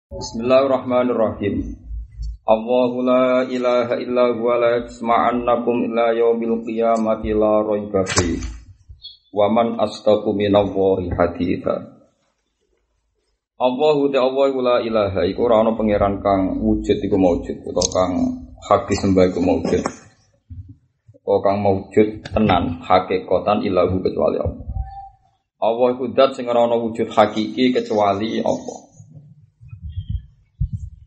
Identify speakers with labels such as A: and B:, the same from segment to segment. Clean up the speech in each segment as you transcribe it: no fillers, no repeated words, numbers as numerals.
A: Bismillahirrahmanirrahim. Allahu la ilaha illa huwa la yasma'annakum illa yaumil qiyamati la raiba fi. Wa man astaqu minallahi haditha. Allahu la ilaha iku ora ana pangeran kang wujud iku maujud utawa kang hak disembah iku maujud. Utawa kang maujud tenan hakikatan ilahu kecuali Allah. Allah iku zat sing ora ana wujud hakiki kecuali Allah.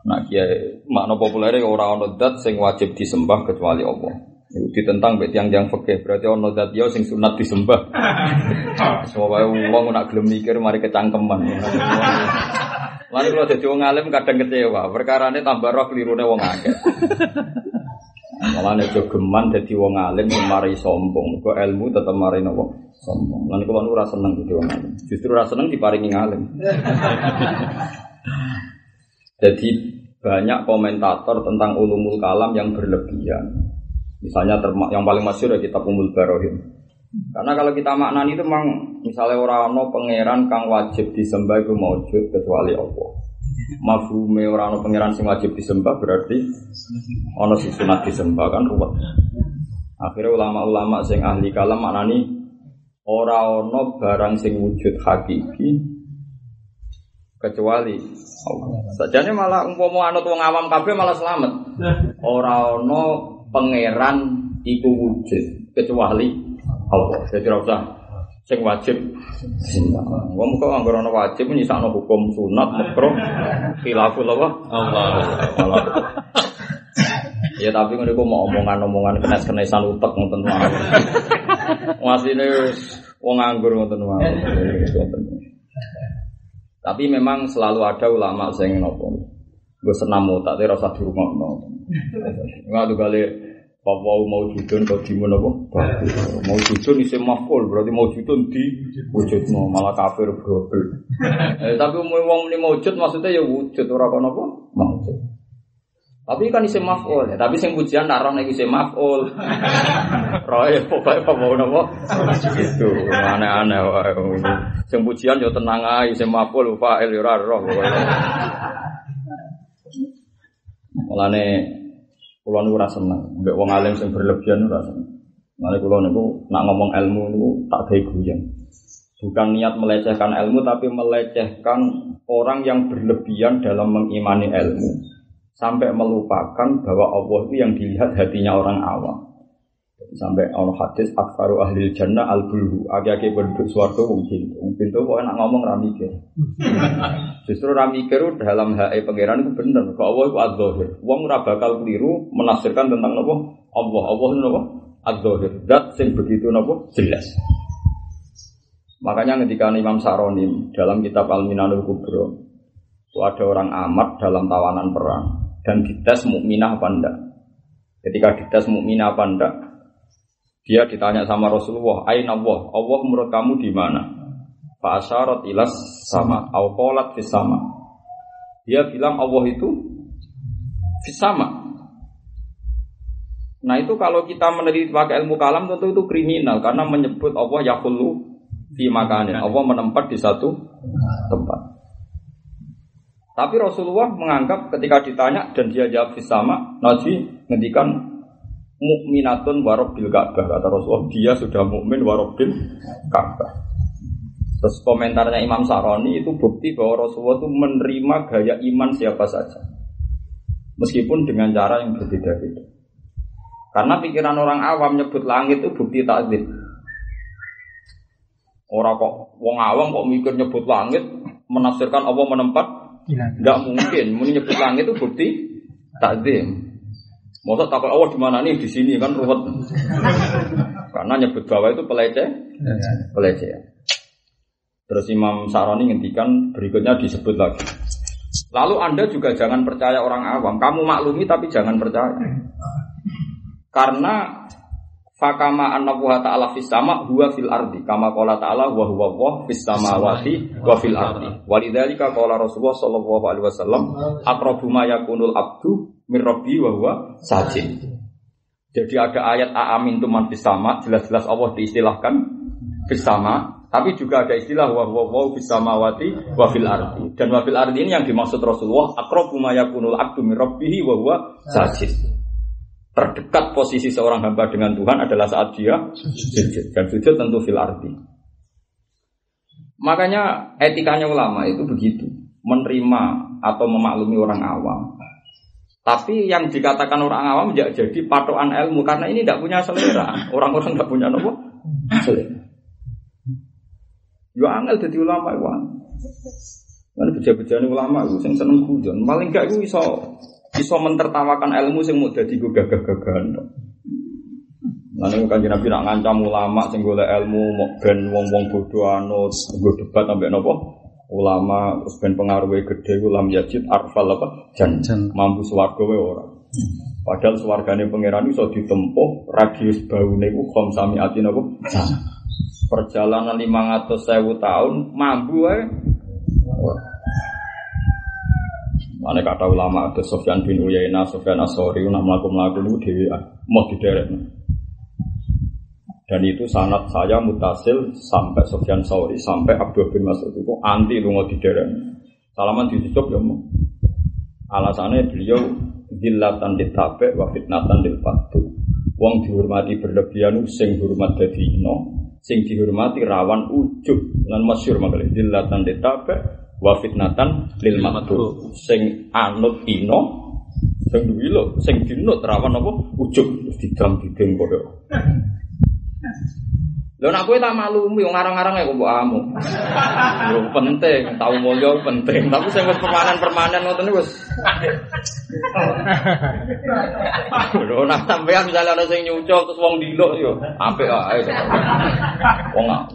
A: Nah, kiai makna populer ora ana zat sing wajib disembah kecuali Allah. Iku ditentang mek tiyang-tiyang fikih, berarti ana zat ya sing sunat disembah. Semua wong nak gelem mikir mari kecangkeman. Lan kula dadi wong alim kadang kecewa, perkarane tambah roh klirune wong akeh. Malah nek jogeman dadi wong alim mari sombong, mergo ilmu tetep mari napa sombong. Lan kula ora seneng dadi wong alim. Justru ora seneng diparingi alim. Jadi banyak komentator tentang ulumul kalam yang berlebihan. Misalnya yang paling masyhur ya kitab Ummul Barohim. Karena kalau kita maknani itu memang misalnya orang pangeran kang wajib disembah itu maujud kecuali Allah. Mafhume orang pangeran sing wajib disembah berarti ana sing sunat disembah kan ruwet. Akhirnya ulama-ulama sing ahli kalam maknani ora ana barang sing wujud hakiki kecuali Allah. Sajane malah umpama anut wong awam kabeh malah selamat. Ora ana pangeran iku wujud kecuali Allah. Jadi ora usah sing wajib disembah. Wong kok anggere ana wajib nyisakno hukum sunat makruh khilaful Allah. Ya tapi ngene kok mau omongan-omongan kenes-kenesan utek ngoten wae. Wasine wong nganggur ngoten wae. Tapi memang selalu ada ulama sing nopo. Gue senam tak ora usah dirungokno. Enggak kali bahwa maujudun kok dimun apa? Maujudun isim maf'ul berarti maujudun di wujudno malah kafir global. Tapi wong muni maujud maksudnya ya wujud ora kono apa? Maujud. Tapi kan isim maf'ul ya, tapi sing pujian naron nek isim maf'ul. Roe pokoke apa napa? Itu aneh-aneh wae. Sing pujian yo tenang ae isim maf'ul fa'il yo ora roh pokoke. Mulane kula niku ora seneng mbek wong alim sing berlebihan ora seneng. Mulane kula niku nak ngomong ilmu niku tak gawe guyon. Bukan niat melecehkan ilmu tapi melecehkan orang yang berlebihan dalam mengimani ilmu. Sampai melupakan bahwa Allah itu yang dilihat hatinya orang awam. Sampai Allah hadis akfaru ahli jannah al-bulhu. Agi-agi penduduk swarga wong pintu. Wong pintu kok enak ngomong ra mikir. Justru ra mikir dalam hak pangeran itu bener. Bahwa Allah itu az-zahir. Wong ora bakal keliru menafsirkan tentang apa? Allah itu apa? Az-zahir. Zat sing begitu apa? Jelas. Makanya ketika Imam Saroni dalam kitab Al-Minanul Kubra itu ada orang amat dalam tawanan perang dan dites mukminah apa enggak. Ketika dites mukminah apa enggak, dia ditanya sama Rasulullah, "Aina Allah? Allah menurut kamu di mana?" Fa asyarat ila sama, au qalat fis sama. Dia bilang Allah itu fis sama. Nah, itu kalau kita meneliti pakai ilmu kalam tentu itu kriminal karena menyebut Allah yaqulu fi makanin. Allah menempat di satu tempat. Tapi Rasulullah menganggap ketika ditanya dan dia jawab sama, Nabi ngendikan mukminatun warabbil Ka'bah. Kata Rasulullah, dia sudah mukmin warabbil Ka'bah. Terus komentarnya Imam Saroni itu bukti bahwa Rasulullah itu menerima gaya iman siapa saja. Meskipun dengan cara yang berbeda-beda. Karena pikiran orang awam nyebut langit itu bukti takdzib. Orang kok wong awam kok mikir nyebut langit menafsirkan Allah menempat. Enggak mungkin, menyebut langit itu bukti takzim. Masa takut Allah di mana nih di sini kan ruwet. Karena nyebut bawah itu pelecehan. Terus Imam Saroni ngendikan berikutnya disebut lagi. Lalu Anda juga jangan percaya orang awam. Kamu maklumi tapi jangan percaya. Karena fakama annahu ta'ala fis sama huwa fil ardi kama qala ta'ala wa huwa fis samawati wa fil ardi walidzalika qala Rasulullah sallallahu alaihi wasallam aqrabu ma yakunul abdu mir rabbi wa huwa sajid. Jadi ada ayat aamintum man fis sama, jelas-jelas Allah diistilahkan fis sama, Tapi juga ada istilah wa fis samawati wa fil ardi. Dan wa fil ardi ini yang dimaksud Rasulullah aqrabu ma yakunul abdu min rabbih wa huwa sajid. Terdekat posisi seorang hamba dengan Tuhan adalah saat dia sujud. Dan sujud tentu fil ardi. Makanya etikanya ulama itu begitu, menerima atau memaklumi orang awam. Tapi yang dikatakan orang awam tidak jadi patokan ilmu karena ini tidak punya selera. Orang-orang tidak punya apa? Selera. Yo angel dadi ulama iku. Lan beja-bejane ulama iku sing seneng guyon. Paling gak iku iso mentertawakan ilmu sing mau dadi gagah-gagahan. Lan Kanjeng Nabi nak ngancam ulama sing golek ilmu mok ben wong-wong bodho anut, nggo debat ambek napa? Ulama terus ben pengaruhe gedhe ulam yajid arfal apa? Jan mampu swarga wae ora. Padahal swargane pangeran iso ditempuh radius baune iku khamsami atin apa? Perjalanan 500.000 tahun mampu wae. Mane kata ulama ada Sufyan bin Uyainah, Sufyan As-Sauri nak mlaku-mlaku niku dhewe mau diderekno. Dan itu sanad saya mutasil sampai Sufyan Sauri sampai Abdul bin Mas'ud itu anti lunga diderek. Salaman ditutup ya mau. Alasannya beliau dillatan ditabe wa fitnatan lil fatu. Wong dihormati berlebihan sing hormat dadi ino, sing dihormati rawan ujub lan masyhur mangkale dillatan ditabe wa fitnatan lil matu. Sing anut ino, sing duwi lho, sing dinut rawan apa ujub didam dideng padha. Lho nek kowe tak maklumi wong ngarang-arang kok mbok amu. Lho penting, tau mulya penting, tapi sing wis permanen ngoten niku wis. Lho nek sampeyan misale ana sing nyucuk terus wong diluk yo apik ae.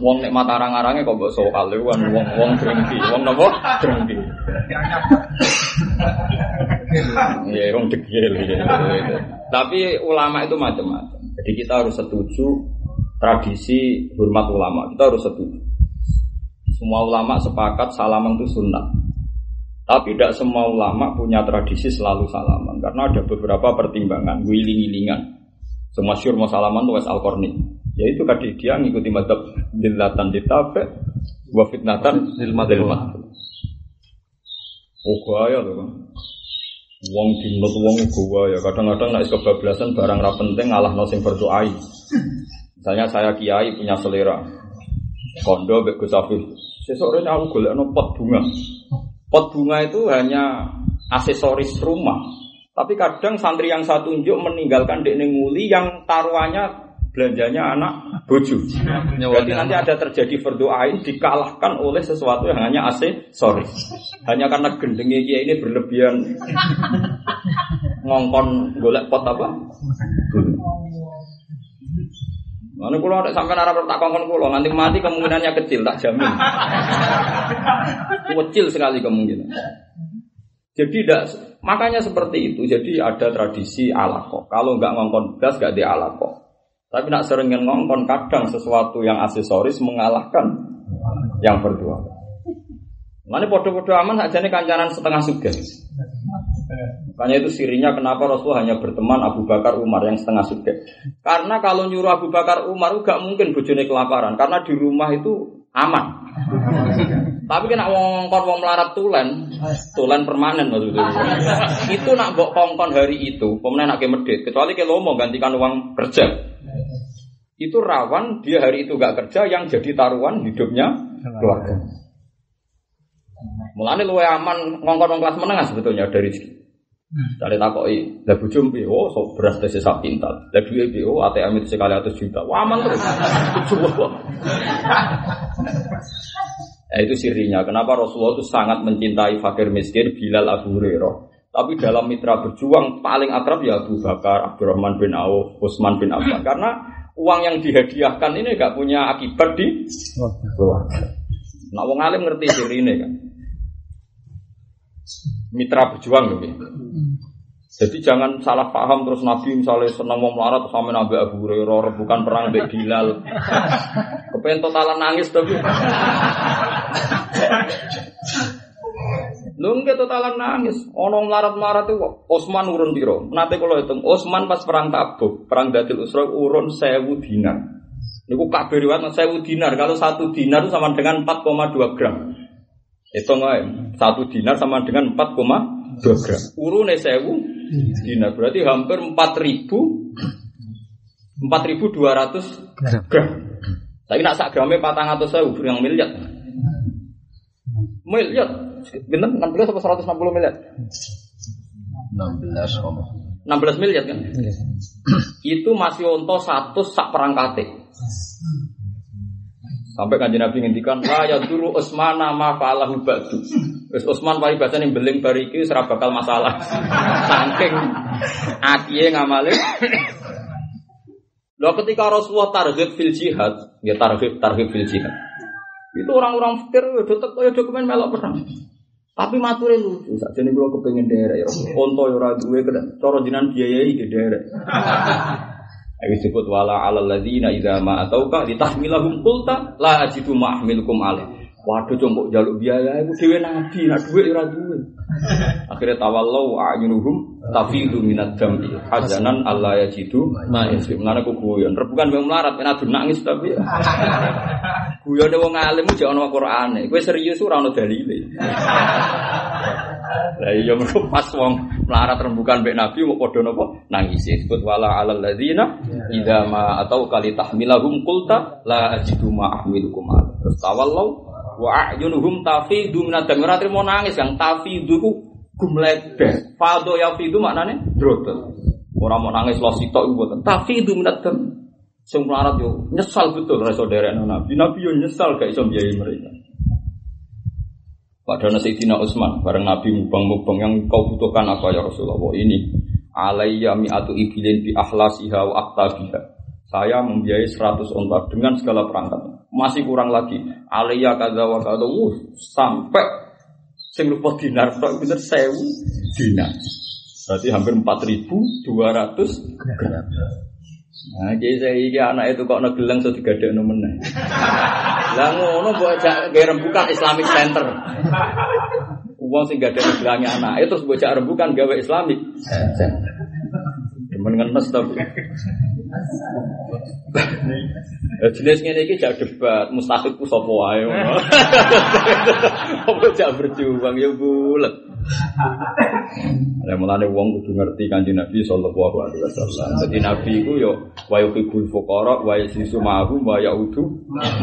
A: Wong nek mata arang-arange kok mbok sokal iku kan wong drengki, wong napa? Drengki. Ya wong degil gitu. Tapi ulama itu macam-macam. Jadi kita harus setuju tradisi hormat ulama, kita harus setuju. Semua ulama sepakat salaman itu sunnah. Tapi tidak semua ulama punya tradisi selalu salaman, karena ada beberapa pertimbangan, wiling-wilingan. Semasyhur mau salaman itu Wes Al-Qarni. Yaitu tadi dia ngikuti madzhab dillatan ditabe wa fitnatan lil madhal. Oh gaya lho kan. Wong dinut wong gaya, kadang-kadang nek kebablasan barang ra penting ngalahno sing berdoai. Misalnya saya kiai punya selera kondo mbek Gus Afif. Sesuk rene aku golekno pot bunga. Pot bunga itu hanya aksesoris rumah. Tapi kadang santri yang saya tunjuk meninggalkan dekne nguli yang taruhannya belanjanya anak bojo. Jadi nanti ada terjadi berdoain dikalahkan oleh sesuatu yang hanya aksesoris. Hanya karena gendenge kiai ini berlebihan ngongkon golek pot apa? Mana kalau ada sampai arah tak kongkon kulo nanti mati kemungkinannya kecil tak jamin. Kecil sekali kemungkinan. Jadi makanya seperti itu. Jadi ada tradisi alaqah. Kalau enggak ngongkon gas enggak di alaqah. Tapi nak seringin ngongkon kadang sesuatu yang aksesoris mengalahkan yang berdua. Mana podo-podo aman sajane kancanan setengah sugih. Makanya itu sirinya kenapa Rasul hanya berteman Abu Bakar Umar yang setengah sugih. Karena kalau nyuruh Abu Bakar Umar gak mungkin bojone kelaparan karena di rumah itu aman. Tapi kena wong melarat tulen permanen maksudnya. Itu nak mbok kongkon hari itu, pemenang nak medhit, kecuali kalau mau gantikan uang kerja. Itu rawan dia hari itu gak kerja yang jadi taruhan hidupnya keluarga. Mulane luwe aman ngongkon kelas menengah sebetulnya dari sini. Cari takoki, lah bojo piye? Oh, sok beras tese sak pintal. Lah duwe piye? Oh, ATM itu sekali 100 juta. Wah, aman terus. Itu sirinya. Kenapa Rasulullah itu sangat mencintai fakir miskin Bilal Abu Hurairah. Tapi dalam mitra berjuang paling akrab ya Abu Bakar, Abdurrahman bin Auf, Utsman bin Affan. Karena uang yang dihadiahkan ini enggak punya akibat di keluarga. Nah, wong alim ngerti sirine kan. Mitra berjuang gitu. Jadi jangan salah paham terus Nabi misalnya senang mau melarat sama Nabi Abu Hurairah bukan perang Mbak Bilal. Kepengen totalan nangis tapi. Lu enggak totalan nangis. Ono melarat-melarat itu Utsman urun piro? Nate kalau hitung Utsman pas perang Tabuk, perang Datil Usra urun 1000 dinar. Niku kabeh riwayat 1000 dinar. Kalau 1 dinar itu sama dengan 4,2 gram. Hitung ae. 1 dinar sama dengan 4,2 gram. Urune 1000 dinar berarti hampir 4.200 gram. Tapi nak sak grame 400.000 yang miliar. Miliar. Bener 16 atau 160 miliar? 16 miliar kan? Itu masih onto 100 sak perangkate. Sampai Kanjeng Nabi ngendikan la yaduru Utsmana ma fa'alahu ba'du. Wis Utsman pari basane beling bar iki ora bakal masalah. Saking akiye ngamale. Lho ketika Rasulullah targhib fil jihad, ya targhib fil jihad. Itu orang-orang fikir kaya dokumen melok perang. Tapi mature lucu, sakjane kula kepengin derek ya. Onto ya ora duwe cara jenengan biayai ge derek. Ayo disebut wala alal ladzina idza ma atauka litahmilahum qulta la ajidu ma ahmilukum alaih. Waduh combok njaluk biaya iku dhewe nabi, nek dhuwit ora duwe. Akhire tawallau a'yunuhum tafidu minad dam'i hazanan alla yajidu ma yasim. Ngene ku guyon, rebukan wong melarat nek adu nangis tapi. Guyone wong alim jek ana Qur'ane. Kowe serius ora ana dalile. Lah iya mergo pas wong melarat rembukan mbek Nabi mau padha napa nangis. Disebut wala alal ladzina idza ma atau kali tahmilahum qulta la ajidu ma ahmilukum alaih. Terus tawallau wa a'yunuhum tafidu minad dam. Ora trimo nangis yang tafidu ku gumlebe. Fado ya fidu maknane drotos. Ora mau nangis lo sitok iku mboten. Tafidu minad dam. Sing melarat yo nyesal betul ora iso derekno Nabi. Nabi yo nyesal gak iso biayai mereka. Padahal Sayyidina Utsman bareng Nabi mubang-mubang yang kau butuhkan apa ya Rasulullah ini alayya mi'atu ibilin bi ahlasiha wa aqtabiha. Saya membiayai 100 onta dengan segala perangkatnya. Masih kurang lagi. Alayya kadza wa kadza sampai sing rupa dinar tok bener 1000 dinar. Berarti hampir 4.200 gram. Nah, iki anak itu kok negeleng so digadekno meneh. Lah ngono mbok ajak gawe rembukan Islamic Center. Wong sing gadekno gelange anake terus mbok ajak rembukan gawe Islamic Center. Demen ngenes tapi. Jenis ngene iki jak debat, mustahil ku sapa wae ngono. Apa jak berjuang ya bulet. Mulane wong kudu ngerti Kanjeng Nabi sallallahu alaihi wasallam. Dadi Nabi iku yo wa yuhibbul fuqara wa yasisu ma'hum wa yaudu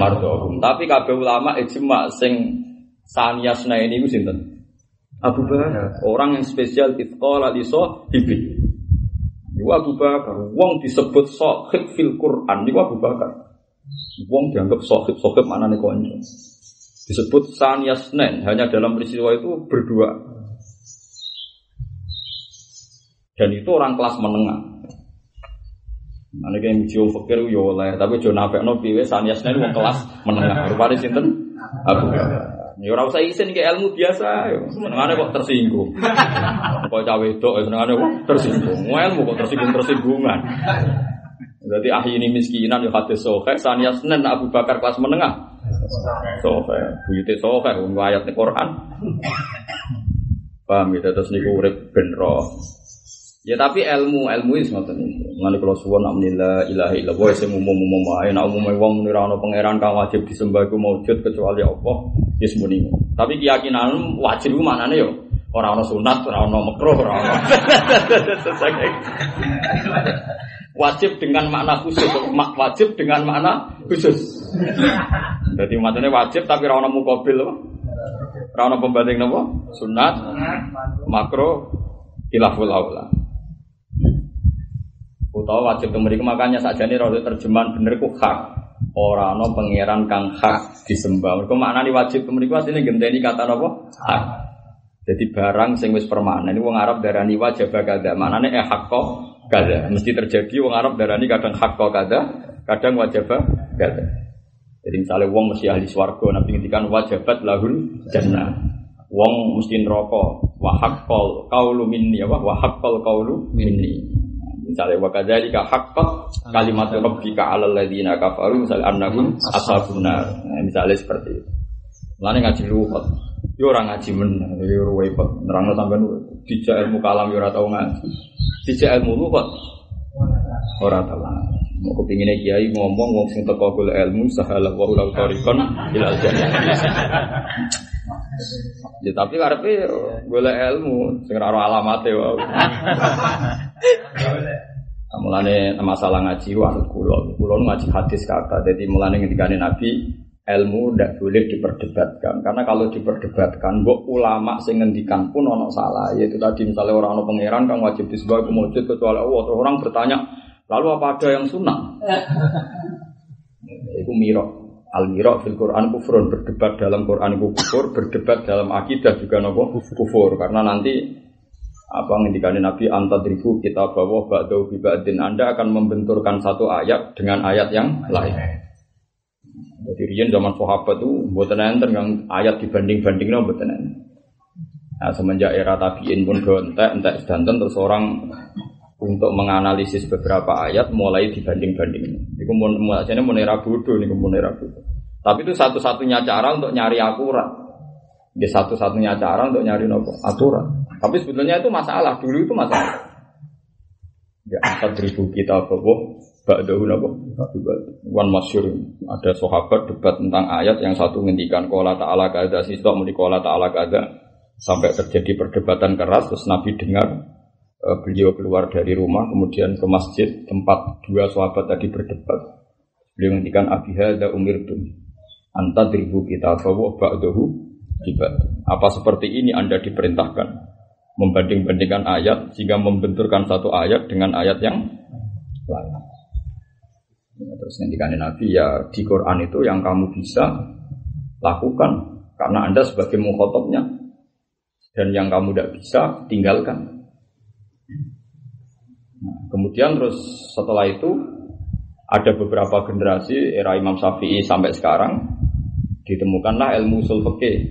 A: mardhum. Tapi kabeh ulama ijma sing saniyasna ini iku sinten? Abu Bakar, orang yang spesial itqala li sahibi. Iku Abu Bakar, wong disebut sahib fil Quran niku Abu Bakar. Wong dianggap sahib maknane kanca. Disebut saniyasna hanya dalam peristiwa itu berdua. Dan itu orang kelas menengah. Ane kayak mujium fakir yo oleh, tapi jo nafekno piye saniyasne wong kelas menengah. Rupane sinten? Abu Bakar. Ya ora usah isin iki ilmu biasa yo. Senengane kok tersinggung. Kok cawe wedok senengane kok tersinggung. Ilmu kok tersinggungan. Berarti ahli miskinan yo hadis sahih saniyasne Abu Bakar kelas menengah. Sahih, buyute sahih wong ayat Al-Qur'an. Paham ya terus niku urip ben roh. Ya tapi ilmu wis ngoten niku. Mulane kula suwun alhamdulillah ilaha illallah sing umum-umum wae nek umume wong ora ana pangeran kang wajib disembah iku maujud kecuali Allah wis muni. Tapi keyakinan wajib iku maknane yo ora ana sunat, ora ana makruh, ora ana. Wajib dengan makna khusus, wajib dengan makna khusus. Jadi maknane wajib tapi ora ana muqabil apa? Ora ana pembanding napa? Sunat, makruh, khilaful aula. Utawa wajib kemriki makanya sakjane ora terjemahan bener ku hak. Ora ana pangeran kang hak disembah. Mergo maknane wajib kemriki asline genteni kata napa? Hak. Jadi barang sing wis permanen wong Arab darani wajib kada. Maknane hakka kada. Mesti terjadi wong Arab darani kadang hakka kada, kadang wajib kada. Jadi misalnya wong mesti ahli swarga, Nabi ngendikan wajibat lahul jannah. Wong mesti neraka, wa haqqal qaulu minni wa haqqal qaulu minni. Misalnya wa kadzalika haqqat kalimatu rabbika 'alal ladzina kafaru misalnya annahum ashabun nar. Nah, misalnya seperti itu. Mulane ngaji luwet. Yo ora ngaji men, yo repot. Nerangno sampean dijak ilmu kalam yo ora tau ngaji. Dijak ilmu luwet. Ora tau. Mau kepinginnya kiai ngomong wong sing teko golek ilmu sahala wa ula tariqan ilal jannah. Ya tapi karepe golek ilmu sing ora alamate wae. Mulane masalah ngaji anut kula ngaji hadis kata. Jadi mulane ngendikane Nabi ilmu ndak boleh diperdebatkan karena kalau diperdebatkan mbok ulama sing ngendikan pun ono salah yaitu tadi misalnya orang ono pangeran kan wajib disembah mujud kecuali Allah terus orang bertanya lalu apa ada yang sunnah itu mirok al-mirok fil Quran kufrun berdebat dalam Quran itu kufur berdebat dalam akidah juga nopo kufur karena nanti apa ngendikane Nabi antadrifu kita bawa ba'dau bi ba'din Anda akan membenturkan satu ayat dengan ayat yang lain. Jadi riyen zaman sahabat itu mboten enten yang ayat dibanding-bandingno mboten enten. Nah, semenjak era tabi'in pun entek sedanten terus orang untuk menganalisis beberapa ayat mulai dibanding-banding. Iku mulane mun era bodho niku mun era bodho. Tapi itu satu-satunya cara untuk nyari akurat. Dia satu-satunya cara untuk nyari nopo aturan. Tapi sebetulnya itu masalah, dulu itu masalah. Ya 4.000 kita bawa ba'dahu napa? Wan masyhur ada sahabat debat tentang ayat yang satu ngendikan qala ta'ala kadza siswa muni qala ta'ala kadza sampai terjadi perdebatan keras terus Nabi dengar beliau keluar dari rumah kemudian ke masjid tempat dua sahabat tadi berdebat. Beliau ngendikan abi hadza umirtum anta dribu kita bawa ba'dahu dibad. Apa seperti ini Anda diperintahkan membanding-bandingkan ayat sehingga membenturkan satu ayat dengan ayat yang lain. Terus ngendikane Nabi ya di Quran itu yang kamu bisa lakukan karena Anda sebagai mukhatabnya dan yang kamu tidak bisa tinggalkan. Nah, kemudian terus setelah itu ada beberapa generasi era Imam Syafi'i sampai sekarang ditemukanlah ilmu ushul fikih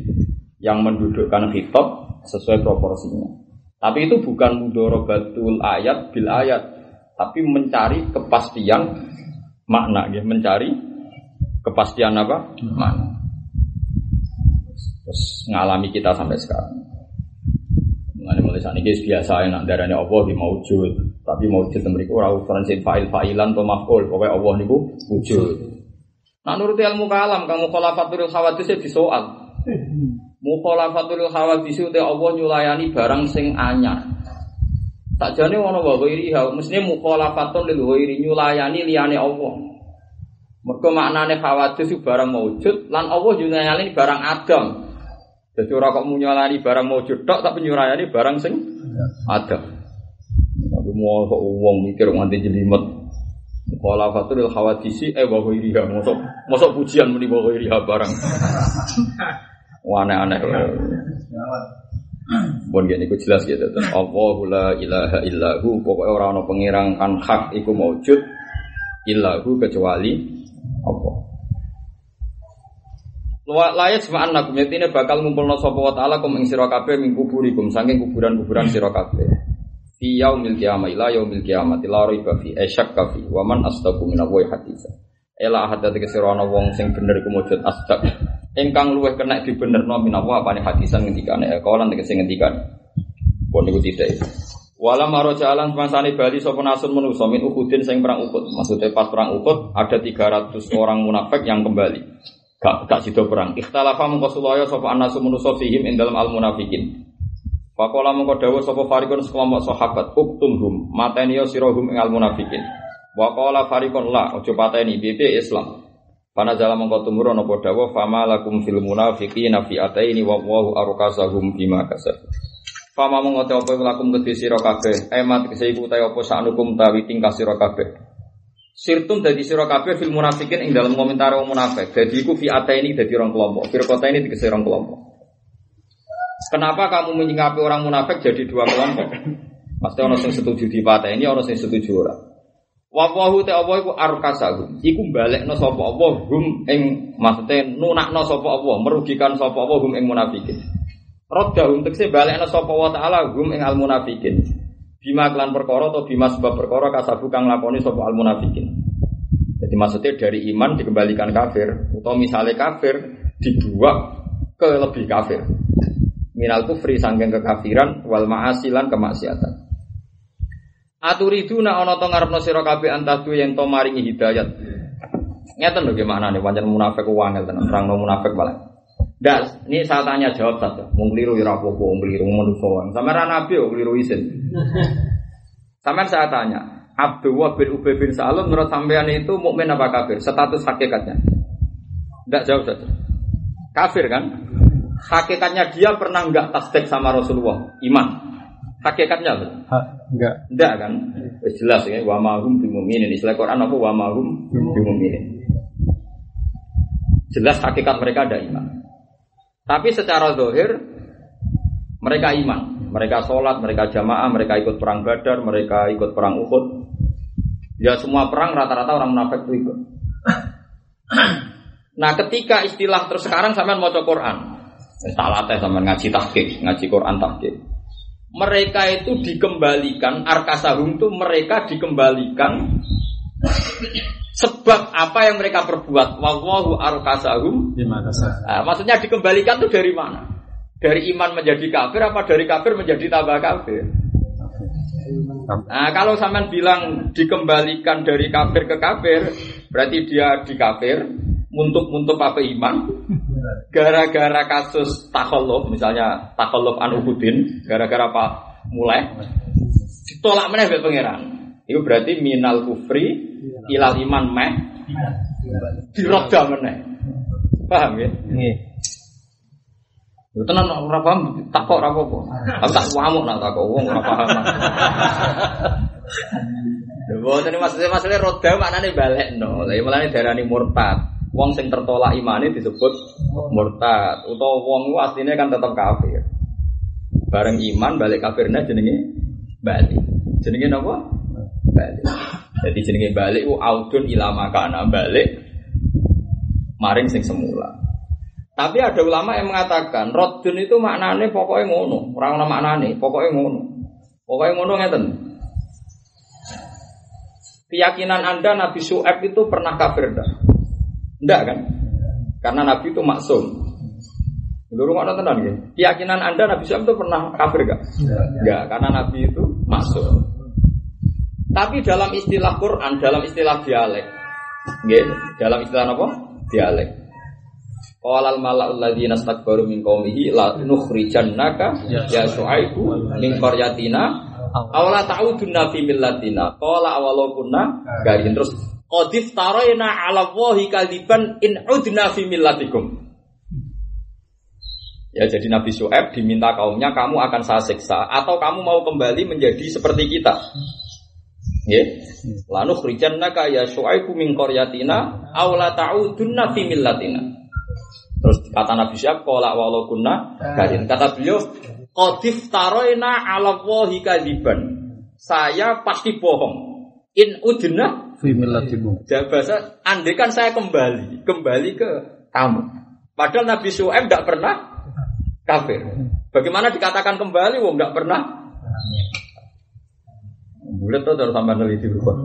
A: yang mendudukkan khitab sesuai proporsinya. Tapi itu bukan mudharabatul ayat bil ayat, tapi mencari kepastian makna, ya, mencari kepastian apa? Makna. Terus ngalami kita sampai sekarang. Mulai saat ini biasa nak darane Allah di maujud, tapi maujud mriku ora ukuran sing fa'ilan atau maf'ul, pokoke Allah niku wujud. Nah nuruti ilmu kalam kamu khalafatul khawadis disoal. Mukhalafatul hawadis te Allah nyulayani barang sing anyar. Sakjane ana wa ghairiha, mestine mukhalafatun lil ghairi nyulayani liyane Allah. Mergo maknane hawadis barang maujud lan Allah nyulayani barang adam. Dadi ora kok nyulayani barang maujud tok tapi nyulayani barang sing adam. Tapi mau kok wong mikir nganti jelimet. Mukhalafatul hawadis wa ghairiha, mosok pujian muni wa ghairiha barang. Aneh-aneh. Bon gini ku jelas gitu. Allahu la ilaha illahu, pokoknya orang ono pengirang kan hak iku maujud illahu kecuali Allah. Layat sema'an nakum yatine bakal ngumpulna sapa wa ta'ala kum ing sira kabeh min kuburikum saking kuburan-kuburan sira kabeh. Fi yaumil qiyamah ila yaumil qiyamah la raiba fi asyak fi wa man astaqu minallahi hadisa. Ela hadate sira ana wong sing bener iku maujud astaq. Engkang luweh kena dibenerno minawa apane hadisan ngendikane kawalan tegese ngendikan pun niku tidak itu wala marojalan pansane bali sapa nasun manusa min Uhudin sing perang Uhud maksudnya pas perang Uhud ada 300 orang munafik yang kembali gak sida perang ikhtalafa mengko sulaya sapa anasun manusa fihim ing dalem al munafikin faqala mengko dawuh sapa farikun sekelompok sahabat uktumhum mateni sirahum ing al munafikin wa qala farikun la ojo pateni piye Islam. Pana jala mongko tumurun apa dawuh fama lakum fil munafiqina fi ataini wa wallahu arqasahum bima kasab. Fama mongko te apa lakum kedhe sira kabeh emat kese iku ta apa sanukum tawi tingkah sira kabeh. Sirtum dadi sira kabeh fil munafiqin ing dalem komentar wong munafik. Dadi iku fi ataini dadi rong kelompok. Firqata ini dikese rong kelompok. Kenapa kamu menyingkapi orang munafik jadi dua kelompok? Pasti ana sing setuju di pateni, ana sing setuju ora. Wa te apa iku arkasahum iku balekno sapa apa hum ing maksude nunakno sapa apa merugikan sapa apa hum ing munafikin radahum tekse balekno sapa wa taala hum ing al munafikin bima kelan perkara atau bima sebab perkara kasabu kang lakoni sapa al munafikin. Jadi maksudnya dari iman dikembalikan kafir atau misalnya kafir dibuat ke lebih kafir minal kufri saking kekafiran wal ma'asilan kemaksiatan. Aturiduna ana to ngarepno sira kabeh antadu yang to maringi hidayat. Ngeten lho gimana nih pancen munafik wangel tenan terangno munafik balik. Ndak, ini saya tanya jawab saja. Wong kliru ya ora apa-apa, wong kliru manusa wae. Sampeyan nabi yo kliru isin. Sampeyan saya tanya, Abdullah bin Ubay bin Salul menurut sampean itu mukmin apa kafir? Status hakikatnya. Ndak jawab saja. Kafir kan? Hakikatnya dia pernah enggak tasdik sama Rasulullah? Iman. Hakikatnya enggak. Enggak kan? Jelas ya, wa mahum bimumin. Istilah Quran apa wa mahum bimumin. Jelas hakikat mereka ada iman. Tapi secara zahir mereka iman, mereka sholat, mereka jamaah, mereka ikut perang Badar, mereka ikut perang Uhud. Ya semua perang rata-rata orang munafik itu ikut. Nah ketika istilah terus sekarang sampean maca Quran, tak latih sampean ngaji tahqiq, ngaji Quran tahqiq. Mereka itu dikembalikan arkasahum itu mereka dikembalikan sebab apa yang mereka perbuat. Wallahu arkasahum. Maksudnya dikembalikan itu dari mana? Dari iman menjadi kafir apa dari kafir menjadi tambah kafir? Nah, kalau sampean bilang dikembalikan dari kafir ke kafir, berarti dia di kafir, muntuk apa iman? Gara-gara kasus takhalluf, misalnya takhalluf an Uhudin, gara-gara apa mulai ditolak meneh mbek pangeran. Itu berarti minal kufri ilal iman meh diroda meneh. Paham ya? Nggih. Yo tenan ora paham takok ora apa-apa. Aku tak wamuk nak takok wong ora paham. Lha boten maksudnya roda maknane balekno. Lah mulane darani murtad. Wong sing tertolak imane disebut murtad. Utawa wong ku asline kan tetep kafir. Bareng iman balik kafirnya jenenge balik. Jenenge napa? Balik. Jadi jenenge balik ku audun ila makana balik maring sing semula. Tapi ada ulama yang mengatakan raddun itu maknane pokoke ngono, ora ono maknane, pokoke ngono. Pokoke ngono ngeten. Keyakinan Anda Nabi Syuaib itu pernah kafir enggak? Enggak kan? Karena Nabi itu maksum. Lho ngono tenan nggih. Keyakinan Anda Nabi Syuaib itu pernah kafir enggak? Enggak, karena Nabi itu maksum. Tapi dalam istilah Quran, dalam istilah dialek, nggih, dalam istilah apa? Dialek. Qalal mala'ul ladzina istakbaru min qaumihi la nukhrijannaka ya Syuaibu min qaryatina aw la ta'udunna fi millatina. Qala awalau kunna garin. Terus qadif taraina 'ala Allahi kadiban in udna fi millatikum. Ya jadi Nabi Syuaib diminta kaumnya kamu akan saya siksa atau kamu mau kembali menjadi seperti kita. Nggih. La nukhrijannaka ya Syuaibu min qaryatina aw la ta'udunna fi millatina. Terus kata Nabi Syuaib qala walau kunna garin. Kata beliau qadif taraina 'ala Allahi kadiban. Saya pasti bohong. In udna fi millatikum. Bahasa andekan saya kembali ke kamu. Padahal Nabi Syuaib enggak pernah kafir. Bagaimana dikatakan kembali wong enggak pernah? Bulat tuh harus tambah neliti berubah.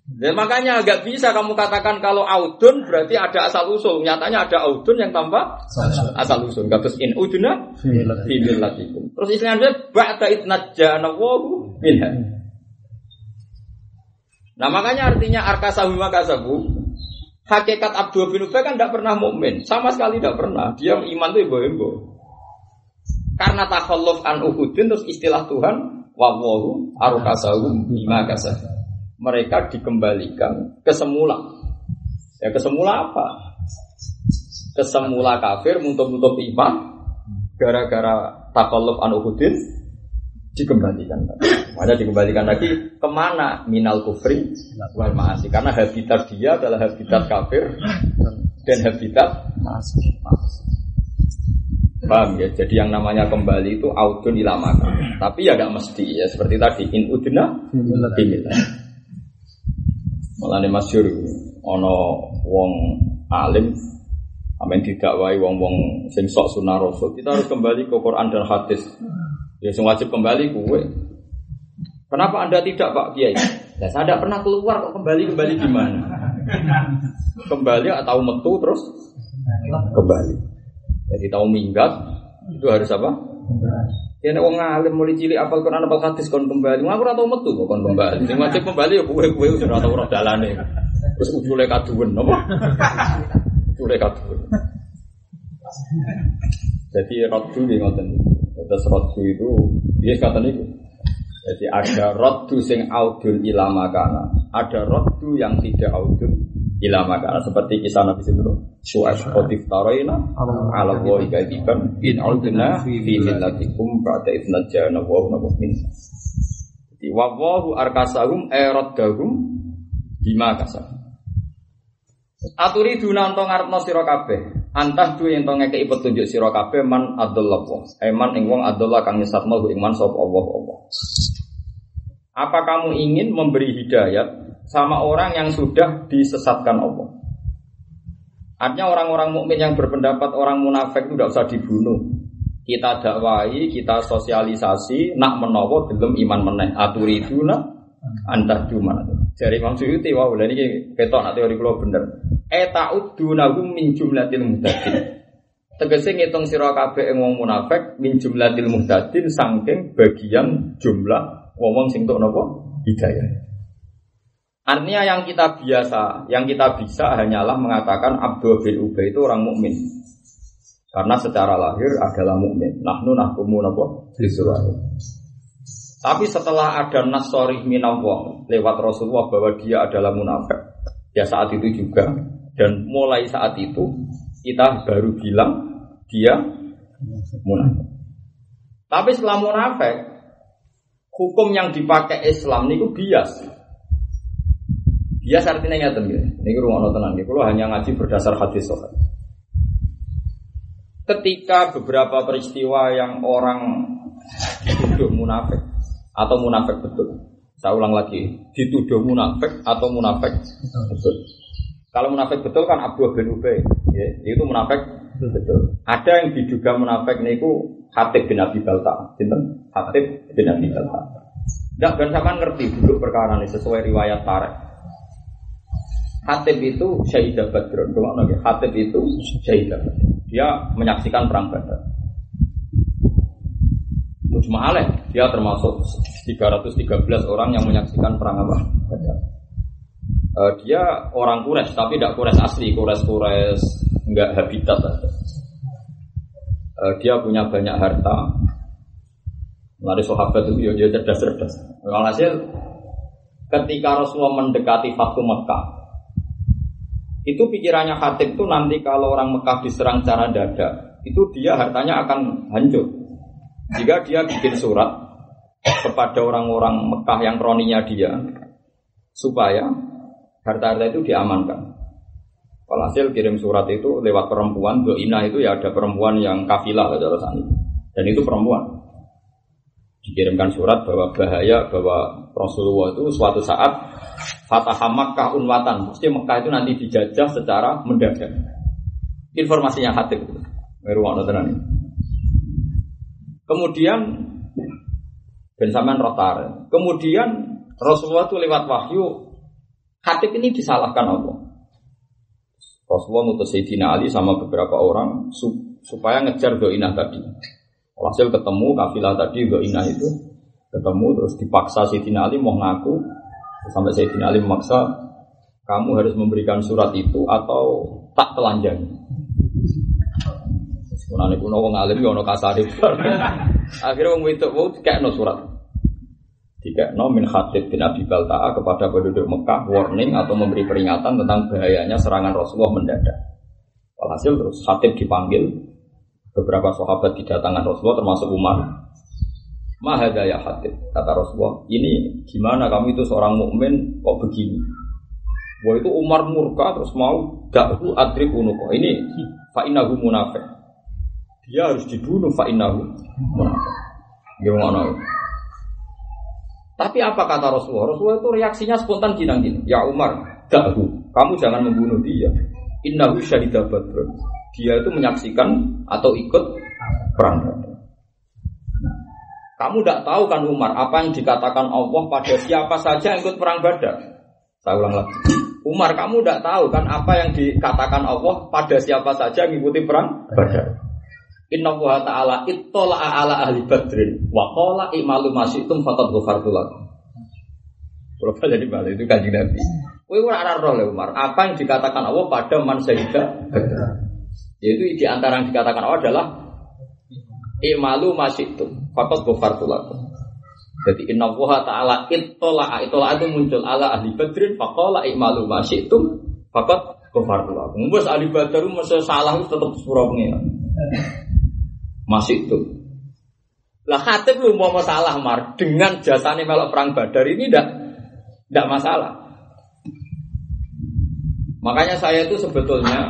A: Dan makanya agak bisa kamu katakan kalau audun berarti ada asal usul. Nyatanya ada audun yang tambah asal usul. Terus in uduna fi millatikum. Terus istilahnya ba'da itnajjana wahu minha. Nah makanya artinya arkasahu makasabu. Hakikat Abdullah bin Ubay kan tidak pernah mukmin, sama sekali tidak pernah. Dia iman itu ibo-ibo. Karena takhalluf an Uhudin terus istilah Tuhan wallahu arkasahu bima kasab. Mereka dikembalikan ke semula. Ya ke semula apa? Ke semula kafir muntuk-muntuk iman gara-gara takhalluf an Uhudin dikembalikan lagi. Makanya dikembalikan lagi kemana? Minal kufri wal ma'asi. Karena habitat dia adalah habitat kafir dan habitat ma'asi. Paham ya? Jadi yang namanya kembali itu audun ila maka. Tapi ya gak mesti ya seperti tadi in udna bimillah. Mulane masyhur ana wong alim amen didakwai wong-wong sing sok sunah rasul. Kita harus kembali ke Quran dan hadis. Ya sing wajib kembali kowe. Kenapa Anda tidak Pak Kiai? Ya saya tidak pernah keluar kok kembali gimana? Kembali atau metu terus kembali. Jadi tahu minggat itu harus apa? Yen wong alim mulai cilik apal Quran apal hadis kon kembali. Aku ora tau metu kok kon kembali. Sing wajib kembali ya kowe wis ora tau ora dalane. Terus ujule kaduwen apa? Ujule kaduwen. Jadi raddu nggih ngoten. Terus raddu itu dia kata niku. Jadi ada raddu sing audul ila makana, ada raddu yang tidak audul ila makana seperti kisah Nabi sallallahu Syu'aib taraina ala wa ikaiban in audna fi millatikum ba'da idnajana wa min. Jadi wallahu arkasahum raddahum bima kasab. Aturi dunanto ngarepno sira kabeh antah duwe ento ngekeki petunjuk sira kabeh man adallahu man ing wong adallah kang nyesatno ing man sapa Allah. Apa kamu ingin memberi hidayat sama orang yang sudah disesatkan Allah? Artinya orang-orang mukmin yang berpendapat orang munafik itu tidak usah dibunuh. Kita dakwai, kita sosialisasi, nak menawa gelem iman meneh. Aturiduna antah duman. Dari Imam Suyuti wah lha niki ketok nak teori kula bener. Ta'uddunahum min jumlatil muhtadin. Tegese ngitung sira kabeh wong munafik min jumlatil muhtadin saking bagian jumlah wong sing tok napa hidayah. Artinya yang kita bisa hanyalah mengatakan Abdul bin Ubay itu orang mukmin. Karena secara lahir adalah mukmin. Nahnu nahkumu napa bisurah. Tapi setelah ada nas sharih minallah lewat Rasulullah bahwa dia adalah munafik. Ya saat itu juga dan mulai saat itu kita baru bilang dia munafik. Tapi setelah munafik hukum yang dipakai Islam niku bias. Bias artinya ngeten nggih. Niki rumono tenan nggih. Kula hanya ngaji berdasar hadis sahih. Ketika beberapa peristiwa yang orang dituduh munafik atau munafik betul. Saya ulang lagi, dituduh munafik atau munafik betul. Kalau munafik betul kan Abdul bin Ubay, ya, itu munafik betul. Ada yang diduga munafik niku Hatib bin Abi Balta, sinten? Hatib bin Abi Balta. Ndak ben sampean ngerti dulu perkara ini sesuai riwayat tarikh. Hatib itu Syahidah Badr. Hatib itu Syahidah Badr. Dia menyaksikan perang Badar. Mujma'aleh, dia termasuk 313 orang yang menyaksikan perang Badar. Dia orang Quraisy, tapi tidak Quraisy asli, Quraisy enggak habitat. Dia punya banyak harta. Lari sahabat itu dia cerdas-cerdas. Walhasil ketika Rasulullah mendekati Fathu Mekah, itu pikirannya Khatib itu nanti kalau orang Mekah diserang cara dada, itu dia hartanya akan hancur. Jika dia bikin surat kepada orang-orang Mekah yang kroninya dia, supaya harta-harta itu diamankan. Walhasil kirim surat itu lewat perempuan, Doina itu ya ada perempuan yang kafilah dan itu perempuan. Dikirimkan surat bahwa bahaya bahwa Rasulullah itu suatu saat Fatah Makkah unwatan, mesti Mekah itu nanti dijajah secara mendadak. Informasinya Hatib itu. Kemudian ben sampean rotar. Kemudian Rasulullah itu lewat wahyu Hatib ini disalahkan Allah. Rasulullah ngutus Sayyidina Ali sama beberapa orang supaya ngejar Doinah tadi. Hasil ketemu kafilah tadi Doinah itu ketemu terus dipaksa Sayyidina Ali mau ngaku sampai Sayyidina Ali memaksa kamu harus memberikan surat itu atau tak telanjang. Sebenarnya kuno wong alim yo ono kasare. Akhirnya wong wedok wau dikekno surat. Dikekno min Khatib bin Abi Balta'a kepada penduduk Mekah warning atau memberi peringatan tentang bahayanya serangan Rasulullah mendadak. Walhasil terus Khatib dipanggil, beberapa sahabat didatangkan Rasulullah termasuk Umar. Mahada ya Khatib, kata Rasulullah, ini gimana kamu itu seorang mukmin kok begini? Wah itu Umar murka terus mau dakhu adrib unuko. Ini fa'innahu munafik. Dia harus dibunuh fa'innahu munafik. Gimana? Tapi apa kata Rasulullah? Rasulullah itu reaksinya spontan gini. Ya Umar, dakhu, kamu jangan membunuh dia. Innahu syahidah Badr. Dia itu menyaksikan atau ikut perang Badar. Kamu tidak tahu kan Umar apa yang dikatakan Allah pada siapa saja yang ikut perang Badar. Saya ulang lagi. Umar, kamu tidak tahu kan apa yang dikatakan Allah pada siapa saja yang ikuti perang Badar. Inna wa ta'ala ittala'a ala ahli badrin wa qala i'malu ma syi'tum faqad ghafartu lakum. Kalau jadi balik itu Kanjeng Nabi. Kowe ora ora roh Umar, apa yang dikatakan Allah pada man syahida Badr. Yaitu di antara yang dikatakan Allah adalah i'malu ma syi'tum faqad ghafartu lakum. Jadi inna wa ta'ala ittala'a itu muncul ala ahli badrin fa qala i'malu ma syi'tum faqad ghafartu lakum. Wes ahli badr mesti salah tetep sepuro pengen. Masih itu. Lah Khatib lu mau masalah Mar dengan jasane melok perang Badar ini ndak masalah. Makanya saya itu sebetulnya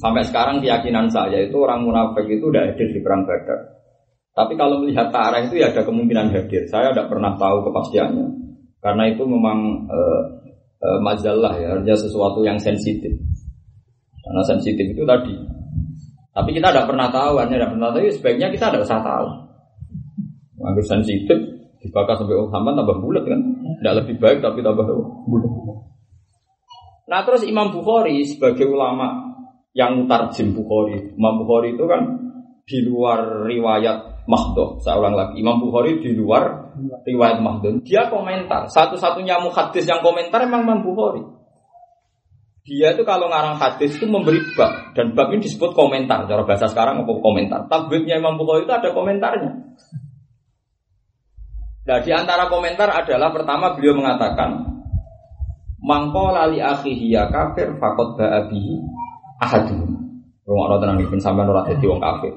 A: sampai sekarang keyakinan saya itu orang munafik itu udah hadir di perang Badar. Tapi kalau melihat tarikh itu ya ada kemungkinan hadir. Saya tidak pernah tahu kepastiannya. Karena itu memang majalah ya, artinya sesuatu yang sensitif. Karena sensitif itu tadi. Tapi kita tidak pernah tahu, hanya tidak pernah tahu. Sebaiknya kita tidak usah tahu. Agak sensitif, dibakar sampai Muhammad tambah bulat kan? Tidak lebih baik tapi tambah bulat. Nah terus Imam Bukhari sebagai ulama yang mutarjim Bukhari, Imam Bukhari itu kan di luar riwayat Mahdhuf. Saya ulang lagi, Imam Bukhari di luar riwayat Mahdhuf. Dia komentar. Satu-satunya muhaddis yang komentar memang Imam Bukhari. Dia itu kalau ngarang hadis itu memberi bab, dan bab ini disebut komentar. Cara bahasa sekarang apa komentar? Tabibnya Imam Bukhari itu ada komentarnya. Nah di antara komentar adalah pertama beliau mengatakan mangqala li akhihi ya kafir faqad ba'a bihi ahaduhum. Rungokno tenan iki sampean ora dadi wong kafir.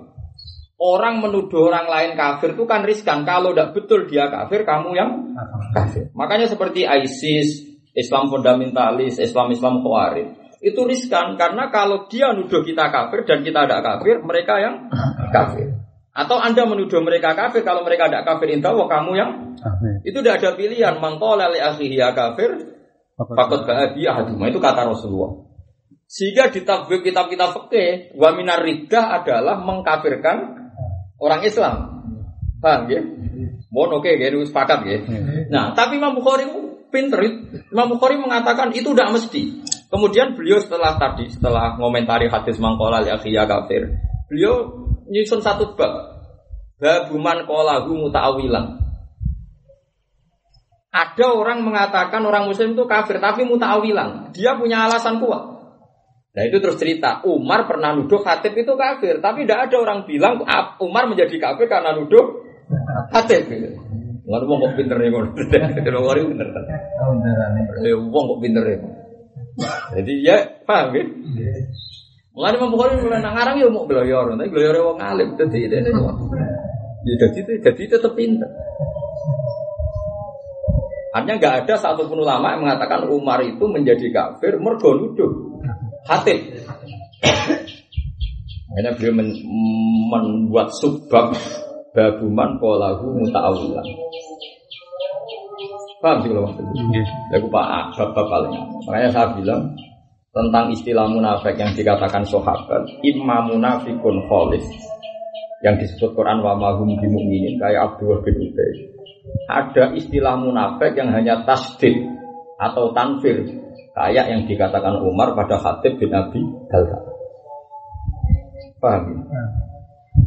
A: Orang menuduh orang lain kafir itu kan riskan. Kalau tidak betul dia kafir, kamu yang kafir. Makanya seperti ISIS, Islam fundamentalis, Islam Khawarij itu riskan karena kalau dia nuduh kita kafir dan kita tidak kafir, mereka yang kafir. Atau Anda menuduh mereka kafir, kalau mereka tidak kafir, intawa kamu yang kafir. Itu tidak ada pilihan. Mangqala li akhihi ya kafir, faqad ba'a bi ahaduma, itu kata Rasulullah. Sehingga di tabwib kitab-kitab fikih, wa minar riddah adalah mengkafirkan orang Islam. Paham ya? Mohon oke, ya, sepakat ya. Nah, tapi Imam Bukhari pinter. Imam Bukhari mengatakan itu tidak mesti. Kemudian beliau setelah ngomentari hadis mangqala li akhihi ya kafir, beliau nyusun satu bab. Babuman qalahu muta'awilan. Ada orang mengatakan orang muslim itu kafir tapi muta'awilan. Dia punya alasan kuat. Nah itu terus cerita, Umar pernah nuduh Khatib itu kafir, tapi tidak ada orang bilang Umar menjadi kafir karena nuduh Khatib. Nggak ada kok pinter nih, kalau pinter kan? Wong kok pinter ya? Jadi ya paham ya? Mulai Imam Bukhari mulai ngarang ya mau belajar, tapi belajar wong alim, jadi tetap pinter. Artinya nggak ada satupun ulama yang mengatakan Umar itu menjadi kafir mergo nuduh Khatib. Akhirnya beliau membuat subbab babuman qalahu muta'awilan. Paham sih kalau maksudnya? Aku pak bab paling. Makanya saya bilang tentang istilah munafik yang dikatakan sahabat, imma munafikun khalis yang disebut Quran wa ma hum bimu'minin kayak Abdullah bin Ubay. Ada istilah munafik yang hanya tasdid atau tanfir kayak yang dikatakan Umar pada Khatib bin Abi Balta. Paham?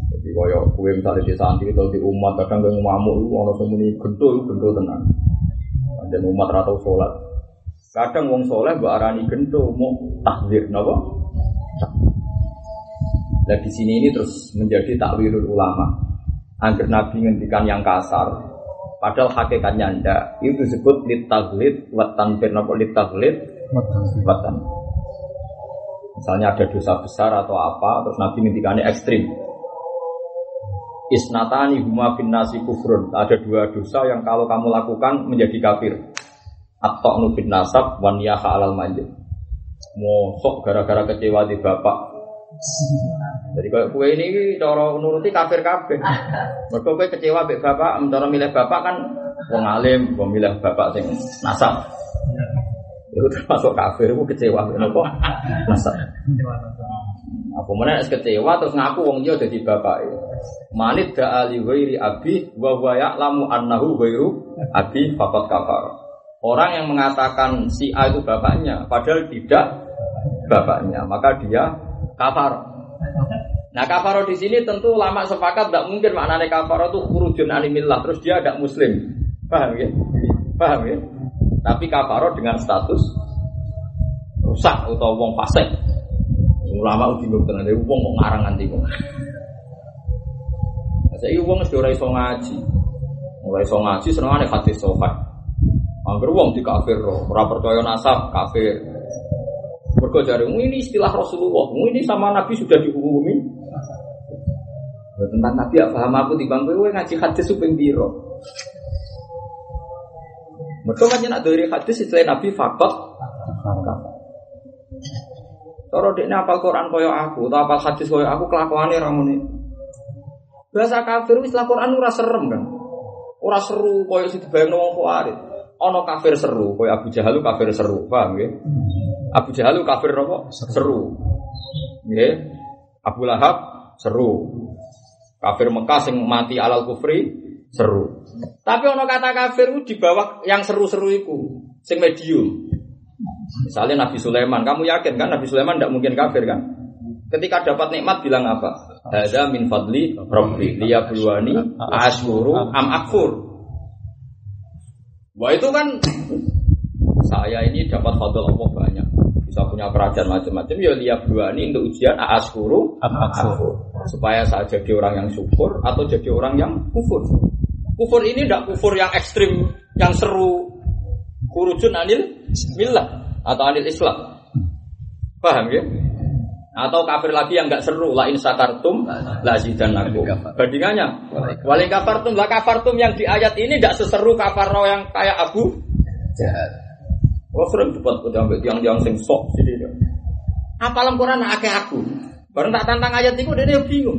A: Jadi kaya kowe misalnya di santri atau di umat kadang kowe ngamuk iku ana sing muni gento tenan. Dan umat ra tau salat. Kadang wong saleh mbok arani gento mau tahzir napa? Nah di sini ini terus menjadi takwilul ulama. Angger Nabi ngendikan yang kasar, padahal hakikatnya ndak. Itu disebut litaglid wa tanfir napa litaglid wa tanfir. Misalnya ada dosa besar atau apa, terus Nabi ngendikannya ekstrim. Isnatani huma fin nasi kufrun. Ada dua dosa yang kalau kamu lakukan menjadi kafir. At-ta'nu bin nasab wan yaha alal manjid. Mosok gara-gara kecewa di bapak. Jadi kalau kue ini cara nuruti kafir kabeh. Mergo kowe kecewa mbek bapak, cara milih bapak kan wong alim, wong milih bapak sing nasab. Itu termasuk kafir, itu kecewa kenapa? Nasab. Apa mana kecewa terus ngaku wong dia dadi bapak. Manid da'ali ghairi abi wa huwa ya'lamu annahu ghairu abi faqad kafar. Orang yang mengatakan si A itu bapaknya padahal tidak bapaknya, maka dia kafar. Nah kafaro di sini tentu ulama sepakat tidak mungkin maknanya kafaro itu khurujun animillah terus dia tidak muslim, paham ya? Paham ya? Tapi kafaro dengan status rusak atau wong fasik. Ulama udah bingung tenan, wong kok ngarang nganti kok. Saya wong wis ora iso ngaji, mulai iso ngaji senengane hadis sahih. Angger wong dikafir, ora percaya nasab kafir. Mergo jare ini istilah Rasulullah, ini sama Nabi sudah dihukumi. Tentang Nabi ya paham aku timbang kowe ngaji hadis suping piro. Mergo kan nek dari hadis istilah Nabi faqat. Cara dekne apal Quran kaya aku, atau apal hadis kaya aku kelakuane ra ngene. Bahasa kafir istilah Quran ora serem kan. Ora seru kaya sing dibayangno wong Khawarij. Ana kafir seru kaya Abu Jahal kafir seru, paham nggih? Abu Jahal kafir apa? Seru. Nggih. Abu Lahab seru. Kafir Mekah sing mati alal kufri seru. Tapi ana kata kafir di bawah yang seru-seru iku, sing medium. Misalnya Nabi Sulaiman, kamu yakin kan Nabi Sulaiman tidak mungkin kafir kan? Ketika dapat nikmat bilang apa? Hadza min fadli rabbi liyabluwani ashkuru am akfur. Wah itu kan saya ini dapat fadl Allah banyak. Bisa punya kerajaan macam-macam ya liyabluwani untuk ujian ashkuru am akfur. Supaya saya jadi orang yang syukur atau jadi orang yang kufur. Kufur ini tidak kufur yang ekstrim, yang seru. Khurujun anil millah atau anil Islam. Paham ya? Atau kafir lagi yang enggak seru, la in sakartum la zidannakum. Bandingannya, wal in kafartum la kafartum yang di ayat ini enggak seseru kafaro yang kayak Abu Jahal. Kalau sering debat sampai tiang-tiang sing sok sini. Apalam Quran akeh aku. Bareng tak tantang ayat itu dia bingung.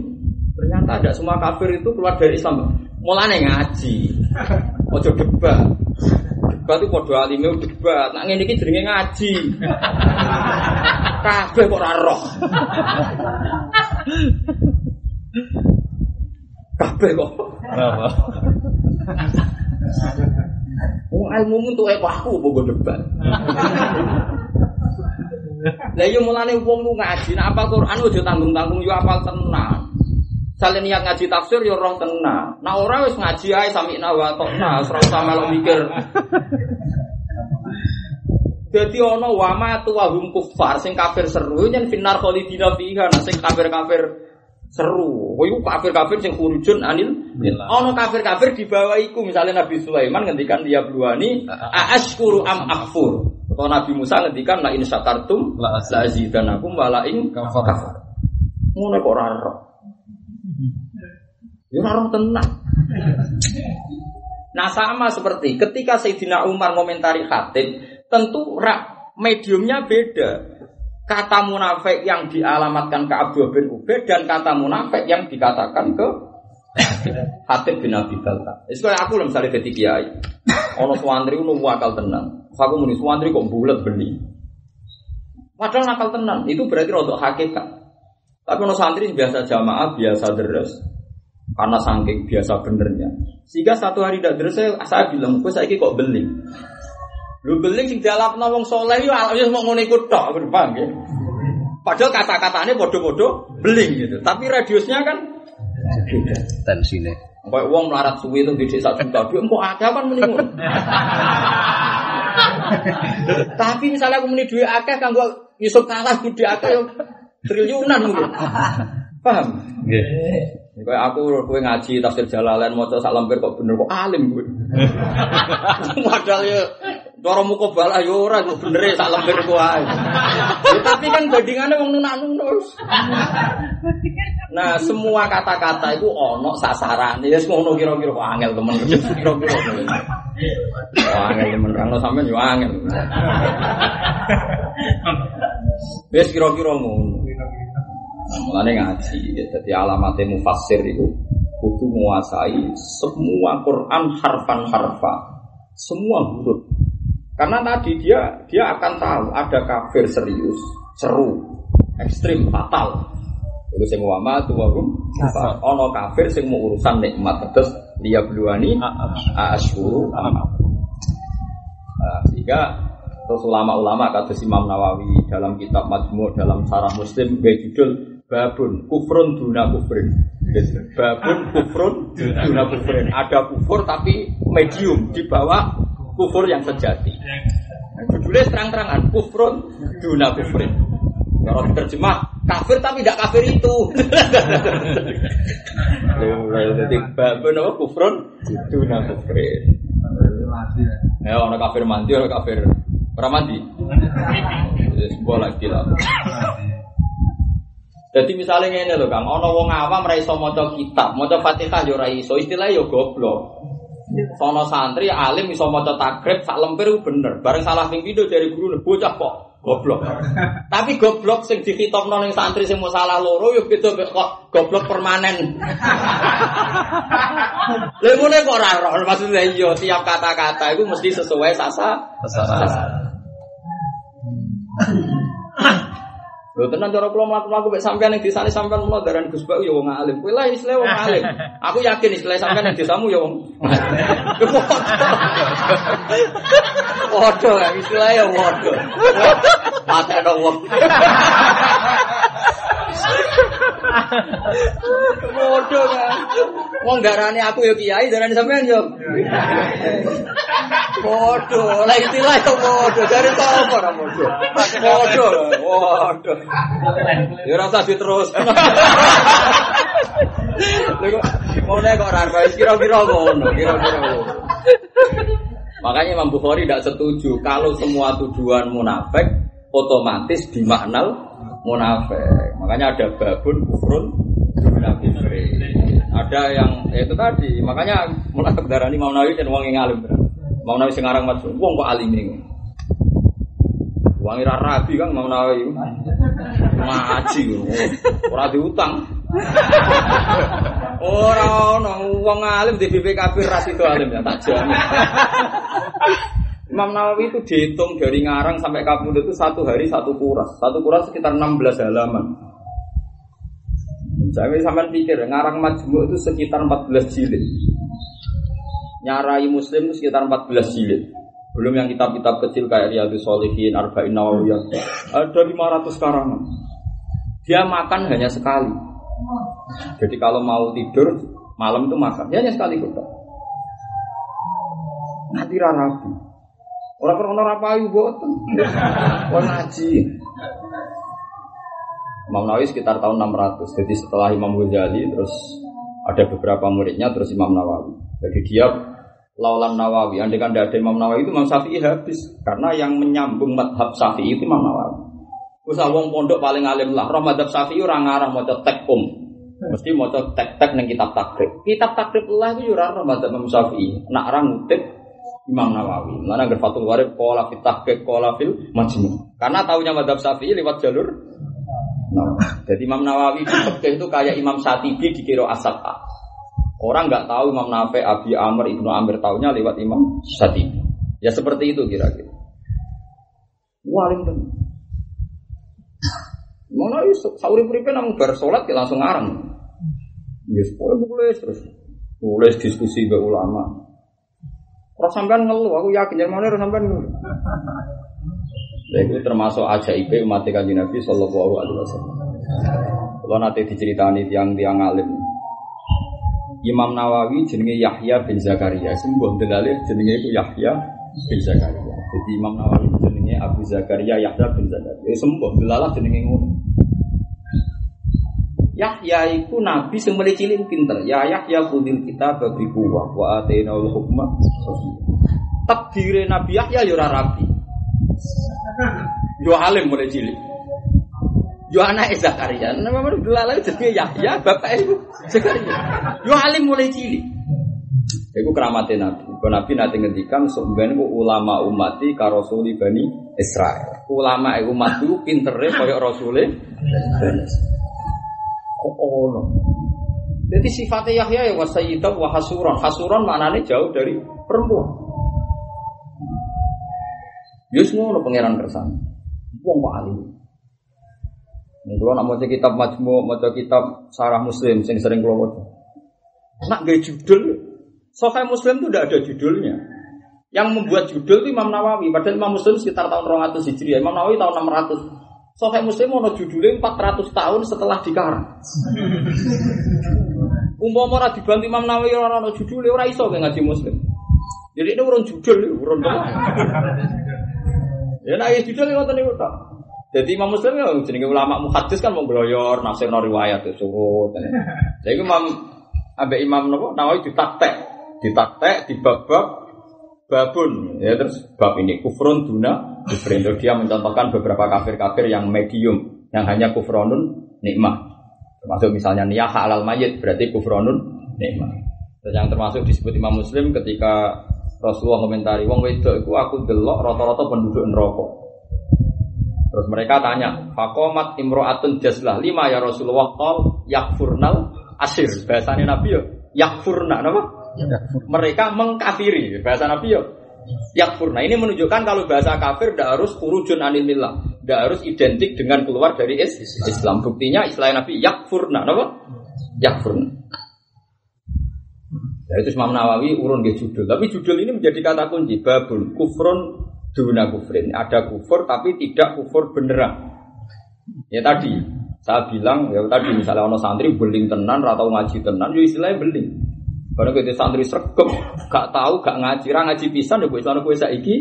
A: Ternyata ada semua kafir itu keluar dari Islam. Mulane ngaji. Ojo debat. Debat itu padha alime debat. Nak ngene iki jenenge ngaji. Kabeh kok ora roh. Kabeh kok. Apa? Wong ilmu untuk aku bogo debat. Lah yo mulane wong lu ngaji, nek apal Quran ojo tanggung-tanggung yo apal tenan. Sale niat ngaji tafsir yo roh tenan. Nek ora wis ngaji ae sami'na wa ta'na, ora usah melok mikir. Dadi ana wa ma tu wa hum kuffar sing kafir seru yen finar khalidina fiha, sing kafir-kafir seru. Kowe kafir-kafir sing khurujun anil ana kafir-kafir di bawah iku misalnya Nabi Sulaiman ngendikan dia bluani aashkuru am akfur. Atau Nabi Musa ngendikan la in syakartum la azidanakum wa la in kafar. Ngono kok ora ora. Ya ora tenan. Nah sama seperti ketika Sayyidina Umar ngomentari khatib, tentu mediumnya beda. Kata munafik yang dialamatkan ke Abdullah bin Ubay dan kata munafik yang dikatakan ke Hatib bin Abi Balta. Sekarang aku misalnya dadi kiai, ono swantri ono wakal tenan. Aku muni swantri kok bulet beli. Padahal nakal tenan, itu berarti rodok hakikat. Tapi ono santri biasa jamaah, biasa deres. Karena saking biasa benernya. Sehingga satu hari tidak deres saya bilang, "Kok saiki kok beli?" Lu beling sing dialapno wong saleh yo alus mok ngene iku tok, paham nggih. Padahal kata-katane padha-padha beling gitu. Tapi radiusnya kan beda tensine. Kayak wong melarat suwi itu di desa juta, engko akeh kan muni ngono. Tapi misalnya aku muni duwe akeh kanggo Yusuf kalah gede akeh yo triliunan mungkin. Paham? Nggih. Kayak aku kowe ngaji tafsir Jalalain maca sak lembar kok bener kok alim kowe. Padahal yo cara muka balah yo ora kok bener sak lembar ku ae. Ya, tapi kan bandingane wong nunak-nunuk. Nah, semua kata-kata itu ono sasarane. Ya ngono kira-kira kok angel temen. Kira-kira. Angel temen ana sampean yo angel. Wis kira-kira ngono. Mulane ngaji, jadi alamatnya mufassir itu kudu menguasai semua Quran harfan-harfa, semua huruf. Karena tadi dia akan tahu ada kafir serius, seru, ekstrim, fatal. Itu sing wama tu warum. Ono kafir sing mau urusan nikmat terus dia bluani asyuru am. Sehingga terus ulama-ulama kata Imam Nawawi dalam kitab Majmu' dalam Syarah Muslim beri judul babun kufrun duna kufrin. Babun kufrun duna kufrin. Ada kufur tapi medium di bawah kufur yang sejati. Judulnya terang-terangan kufrun duna kufrin. Kalau diterjemah kafir tapi tidak kafir itu. Jadi babun apa kufrun duna kufrin. Ya orang kafir mandi, orang kafir ramadi. Sebuah lagi lah. Jadi misalnya ini loh Kang, ono wong awam ra iso maca kitab, maca Fatihah yo ra iso, istilahnya yo goblok. Sono santri alim iso maca takrib sak lemper bener, bareng salah ping pindho dari guru bocah kok goblok. Tapi goblok sing dikitokno ning santri sing mau salah loro yo beda kok goblok permanen. Lha ngene kok ora roh, maksudnya yo tiap kata-kata itu mesti sesuai sasaran. Lho tenan cara kula mlaku-mlaku mek sampean ning desane sampean mulo daran Gus Bak ya wong alim. Kowe lah istilah wong alim. Aku yakin istilah sampean ning desamu ya wong. Waduh, istilah ya waduh. Mate ada wong. Waduh kan. Wong darane aku ya kiai, darane sampean yo. Waduh, lah istilah ya waduh, dari sapa ora waduh. Waduh. Ya rasa diterus. Lha ngono kok ora kira-kira ngono, kira-kira. Makanya Imam Bukhari tidak setuju kalau semua tujuan munafik otomatis dimaknal munafik. Makanya ada babun kufrun munafik. Ada yang itu tadi, makanya munafik darani Imam Nawawi dan wong yang alim. Imam Nawawi sing aran Mas, wong kok alim iki. Wong ora rabi kan Imam Nawawi. Ngaji ora diutang. Ora ono wong alim di BPKB ras itu alim ya tak jamin. Imam Nawawi itu dihitung dari ngarang sampai kabundut itu satu hari satu kuras. Satu kuras sekitar 16 halaman. Saya sampai pikir ngarang Majmu' itu sekitar 14 jilid. Nyarai Muslim itu sekitar 14 jilid. Belum yang kitab-kitab kecil kayak Riyadhus Shalihin, Arba'in Nawawiyah. Ada 500 karangan. Dia makan hanya sekali. Jadi kalau mau tidur malam itu makan, hanya sekali kita. Nanti rapi. Orang-orang rapayu boten. Wong ngaji. Imam Nawawi sekitar tahun 600. Jadi setelah Imam Ghazali terus ada beberapa muridnya terus Imam Nawawi. Jadi dia laulan Nawawi. Andai kan tidak ada Imam Nawawi itu Imam Syafi'i habis. Karena yang menyambung madhab Syafi'i itu Imam Nawawi. Terus wong pondok paling alim lah. Roh madhab Syafi'i orang ngarang maca tek mesti maca tek-tek ning kitab takrib. Kitab takrib lah itu ora roh madhab Imam Syafi'i. Nak arang ngutip Imam Nawawi. Mana nggak Fathul Warib qala fit tahqiq qala fil majmu'. Karena taunya madhab Syafi'i lewat jalur jadi Imam Nawawi di fikih itu kayak Imam Syatibi di Qiraah As-Sab'ah. Orang enggak tahu Imam Nafi', Abi Amr, Ibnu Amir taunya lewat Imam Syatibi. Ya seperti itu kira-kira. Waling tenan. Imam Nawawi sauri-uripe nang bar salat langsung ngarang. Wis terus tulis diskusi mbek ulama. Ora sampean ngeluh, aku yakin jenenge ora sampean ngeluh. Itu termasuk ajaib umat Kanjeng Nabi sallallahu alaihi wasallam. Kalau nanti diceritani tiang-tiang alim. Imam Nawawi jenenge Yahya bin Zakaria, sembuh delale jenenge iku Yahya bin Zakaria. Jadi Imam Nawawi jenenge Abu Zakaria Yahya bin Zakaria. Sembuh delalah jenenge ngono. Yahya iku nabi sing mulai cilik pinter. Ya Yahya khudil kitab bi quwwah wa atainaul hukma. Takdire Nabi Yahya yo ora rapi. Yo alim mulai cilik. Yo anake Zakaria. Nama baru delalah jenenge Yahya, bapake iku Zakaria. Yo alim mulai cilik. Iku keramate Nabi. Nabi nate ngendikan sampeyan ku ulama umati ka rasuli Bani Israil. Ulama umatku pintere kaya rasule Bani Israil. Oh. Jadi sifatnya Yahya ya wasayyidah wa hasuran. Hasuran maknanya jauh dari perempuan. Dia semua ada pangeran kersane. Wong kok alim. Kalau nak maca kitab Majmu', maca kitab Sarah Muslim sing sering kula waca. Nak gawe judul Sahih Muslim itu tidak ada judulnya. Yang membuat judul itu Imam Nawawi. Padahal Imam Muslim sekitar tahun 200 Hijriah, Imam Nawawi tahun 600. Sahih Muslim ono judulnya 400 tahun setelah dikarang. Umpama ora dibantu Imam Nawawi ora ono judulnya ora iso ngaji Muslim. Jadi ini urun judul, urun apa? Ya nek judul ngoten niku tok. Jadi Imam Muslim ya jenenge ulama muhaddis kan wong gloyor nafsir riwayat surut. Jadi Imam ambek Imam napa Nawawi ditaktek di bab-bab babun ya terus bab ini kufrun duna kufrin. Dia mencontohkan beberapa kafir-kafir yang medium yang hanya kufronun nikmah. Termasuk misalnya niyah halal mayit berarti kufronun nikmah. Dan yang termasuk disebut Imam Muslim ketika Rasulullah komentari wong wedok iku aku delok rata-rata penduduk neraka. Terus mereka tanya, faqamat imra'atun jazlah lima ya Rasulullah qol yakfurnal asir. Bahasane Nabi yo yakfurna napa? Mereka mengkafiri. Bahasa Nabi yo yakfurna. Ini menunjukkan kalau bahasa kafir tidak harus khurujun anil millah, tidak harus identik dengan keluar dari Islam. Buktinya istilah Nabi yakfurna napa? Yakfurna. Ya, itu Imam Nawawi urun ke judul. Tapi judul ini menjadi kata kunci. Babun kufrun duna kufrin. Ada kufur tapi tidak kufur beneran. Ya tadi saya bilang ya tadi misalnya ono santri beling tenan atau ngaji tenan, ya istilahnya beling. Karena kita santri sregep, gak tahu gak ngaji, ra ngaji pisan ya kok iso kowe saiki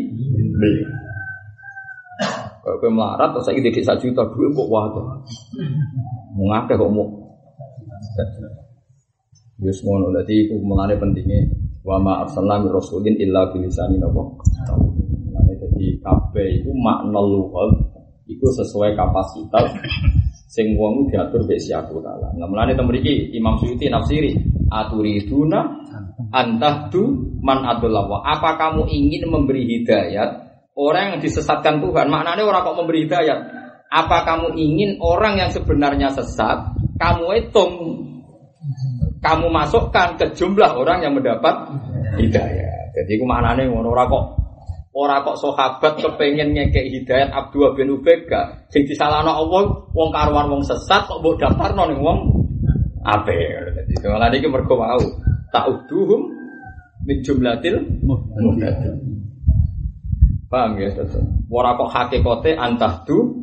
A: beling. Kok melarat terus saiki dik 1 juta duit kok wae. Mung akeh kok mau. Wis ngono dadi iku mulane pentinge wa ma arsalna min rasulin illa bi lisanin apa. Mulane dadi kabeh iku makna lughah iku sesuai kapasitas sing wong diatur mbek Si Abdul Kalam. Nah mulane teng mriki Imam Suyuti nafsiri aturiduna antahdu man adallahu. Apa kamu ingin memberi hidayat orang yang disesatkan Tuhan? Maknanya orang kok memberi hidayat. Apa kamu ingin orang yang sebenarnya sesat kamu hitung, kamu masukkan ke jumlah orang yang mendapat hidayah. Jadi itu maknanya orang kok sahabat kepengen ngekek hidayat Abdullah bin Ubay gak sing disalahno Allah wong karuan wong sesat kok mbok daftarno ning wong apik. Dadi malah iki mergo wau ta'uduhum min jumlatil muhtadin. Paham ya, Ustaz? Ora kok hakikate antahdu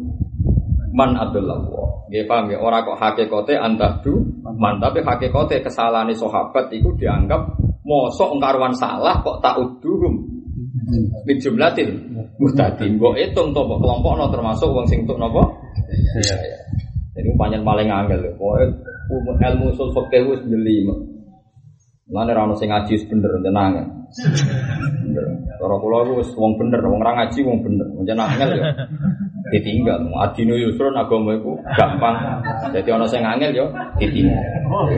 A: man adallahu. Nggih paham ya, ora kok hakikate antahdu man, tapi hakikate kesalahane sahabat iku dianggap mosok karuan salah kok ta'uduhum min jumlatil muhtadin. Mbok hitung to mbok kelompokno termasuk wong sing entuk napa? Iya. Jadi pancen paling angel lho. Pokoke ilmu usul fikih wis jeli. Lan ora ono sing ngaji bener tenang. Cara kula iku wis wong bener, wong ora ngaji wong bener. Pancen angel ya. Ditinggal. Adino yusrun agama iku gampang. Dadi ana sing angel ya ditinggal.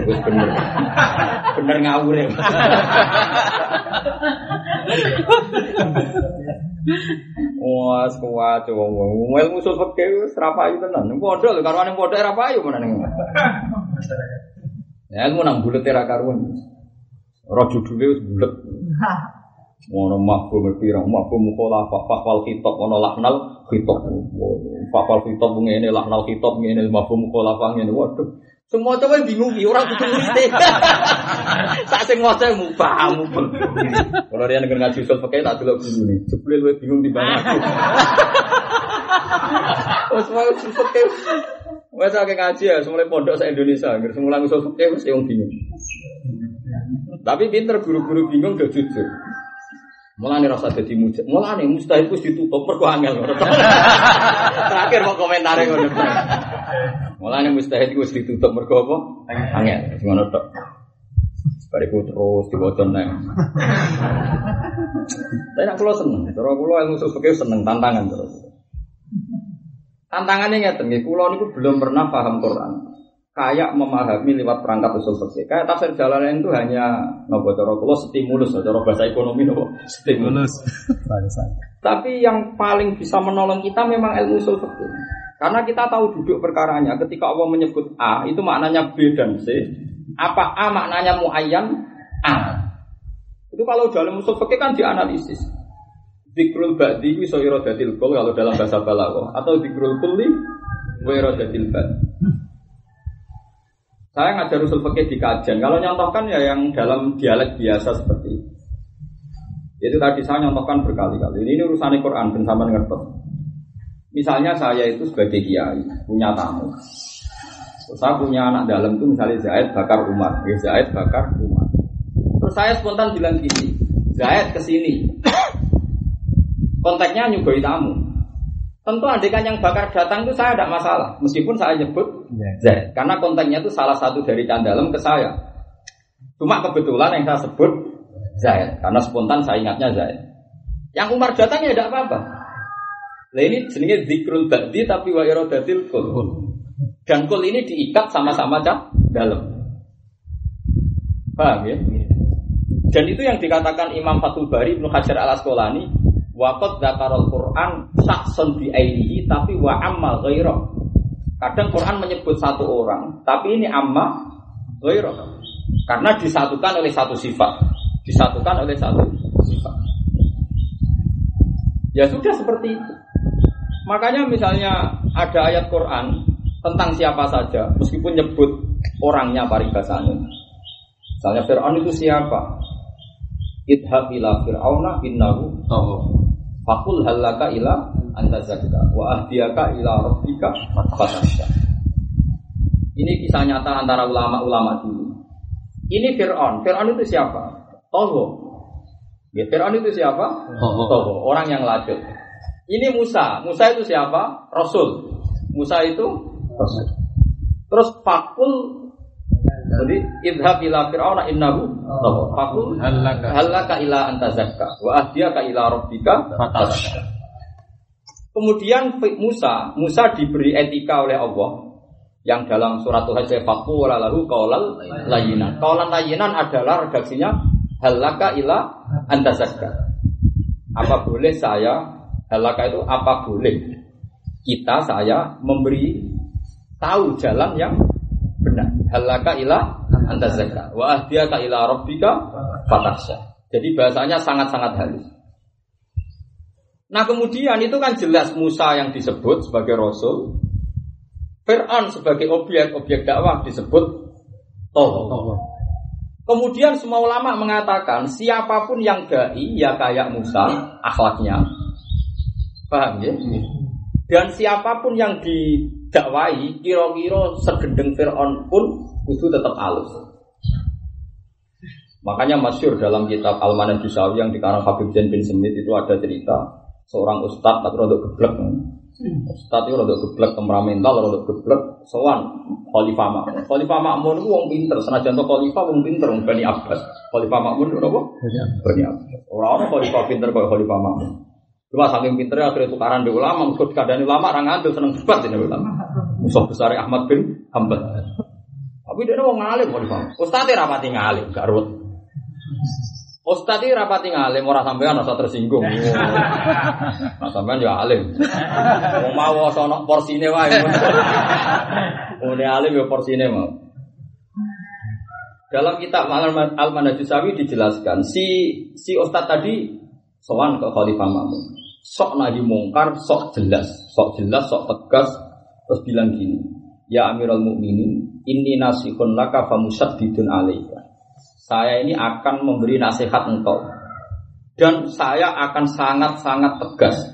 A: Wis bener. Bener ngawure. Wah, kuat wong. Ilmu usul fikih wis ra payu tenan. Pondok lho karo ning pondok ra payu menan. Ya ilmu nang bulet ra karuan. Ora judule wis bulet. Ono mafhum pirang, mafhum mukhalafah, faqwal khitab, ono lahnal khitab. Faqwal khitab ngene, lahnal khitab ngene, mafhum mukhalafah ngene. Waduh, semua coba bingung iki ora kudu ngerti. Sak sing waca mubah. Kalau dia nang ngaji usul fikih tak delok gurune. Jebule luwih bingung timbang aku. Wes wae usul fikih. Wes akeh ngaji ya, semule pondok sak Indonesia, ngger semula usul fikih wis wong bingung. Tapi pinter guru-guru bingung gak jujur. Mulane rasa dadi mujid. Mulane mustahil wis ditutup mergo angel. Terakhir mau komentare ngono. Mulane mustahil wis ditutup mergo apa? Angel. Ngono tok. Bariku terus diwaca nang. Tapi nek kula seneng, cara kula ilmu fikih seneng tantangan terus. Tantangannya ngeten nggih, kula niku belum pernah paham Quran. Kayak memahami lewat perangkat usul fikih. Kayak tafsir Jalalain itu hanya nopo cara kula stimulus, cara bahasa ekonomi nopo stimulus. Tapi yang paling bisa menolong kita memang ilmu usul fikih. Karena kita tahu duduk perkaranya. Ketika Allah menyebut A, itu maknanya B dan C. Apa A maknanya muayyan A. Itu kalau dalam usul fikih kan dianalisis. Dzikrul ba'di iso iradatil qul kalau dalam bahasa balaghah atau dzikrul kulli wa iradatil ba'd. Saya ngajar usul fikih di kajian. Kalau nyontohkan ya yang dalam dialek biasa seperti itu. Itu tadi saya nyontohkan berkali-kali. Ini urusan Quran ben sampean ngertos. Misalnya saya itu sebagai kiai punya tamu. Saya punya anak dalam itu misalnya Zaid bakar Umar, Zaid bakar Umar. Terus saya spontan bilang gini, Zaid kesini. Konteksnya nyugoi tamu. Tentu andekan yang bakar datang itu saya tidak masalah, meskipun saya nyebut Zaid, karena konteksnya itu salah satu dari candalem ke saya. Cuma kebetulan yang saya sebut Zaid, karena spontan saya ingatnya Zaid. Yang Umar datang ya tidak apa-apa. Nah ini jenenge dzikrul ba'di tapi wa iradatil kul. Dan kul ini diikat sama-sama dalam. Paham ya? Dan itu yang dikatakan Imam Fathul Bari Ibnu Hajar Al-Asqalani, waqad dzakarul Qur'an saksun bi ainihi tapi wa amma ghaira. Kadang Quran menyebut satu orang, tapi ini amma ghaira. Karena disatukan oleh satu sifat. Disatukan oleh satu sifat. Ya sudah seperti itu. Makanya misalnya ada ayat Quran tentang siapa saja, meskipun nyebut orangnya paribasane. Misalnya Fir'aun itu siapa? Idhab ila fir'auna innahu tagha. Faqul hal laka ila anta zakka wa ahdiyaka ila rabbika fatasya. Ini kisah nyata antara ulama-ulama dulu. Ini Fir'aun. Fir'aun itu siapa? Tagha. Ya, Fir'aun itu siapa? Tagha, orang yang lajut. Ini Musa. Musa itu siapa? Rasul. Musa itu Rasul. Terus fakul, jadi idhab ila fir'auna innahu tagha. Fakul halaka ila anta zakka wa ahdiyaka ila rabbika fatasya. Kemudian Musa diberi etika oleh Allah yang dalam surat Al-Hajj faqul lahu qaulal layyinan. Qaulan layyinan adalah redaksinya halaka ila anta zakka. Apa boleh saya halaka itu apa boleh saya memberi tahu jalan yang benar. Halaka ila anta zakka wa ahdiyaka ila rabbika fatasya. Jadi bahasanya sangat-sangat halus. Nah kemudian itu kan jelas Musa yang disebut sebagai Rasul, Fir'aun sebagai objek dakwah disebut Tagha. Kemudian semua ulama mengatakan siapapun yang dai ya kayak Musa akhlaknya. Paham ya? Dan siapapun yang didakwai kira-kira segendeng Fir'aun pun kudu tetap halus. Makanya masyhur dalam kitab Al-Manan Jusawi yang dikarang Habib Zain bin Semit itu ada cerita seorang ustadz tapi rodok geblek. Ustadz itu rodok geblek temperamental, rodok geblek sowan Khalifah Ma'mun. Khalifah Ma'mun itu wong pinter, senajan to Khalifah wong pinter wong Bani Abbas. Khalifah Ma'mun itu apa? Bani Abbas. Ora Khalifah pinter kaya Khalifah Ma'mun. Cuma saking pinternya akhirnya tukaran di ulama, mengikut keadaan ulama, orang ngantul seneng debat ini ulama. Musuh besar Ahmad bin Hanbal. Tapi dia mau ngalim, Ustadz rapati ngalim, gak ruwet. Ustadz rapati ngalim, orang sampean rasa tersinggung. Nah sampean juga alim. Mau sono porsine wae. Udah alim ya porsine mau. Dalam kitab Al-Manan Jusawi dijelaskan si Ustadz tadi sowan ke Khalifah Ma'mun. Sok nahi mungkar, sok jelas, sok tegas, terus bilang gini, ya Amirul Mukminin, inni nasihun laka famusaddidun alaika. Saya ini akan memberi nasihat engkau, dan saya akan sangat-sangat tegas.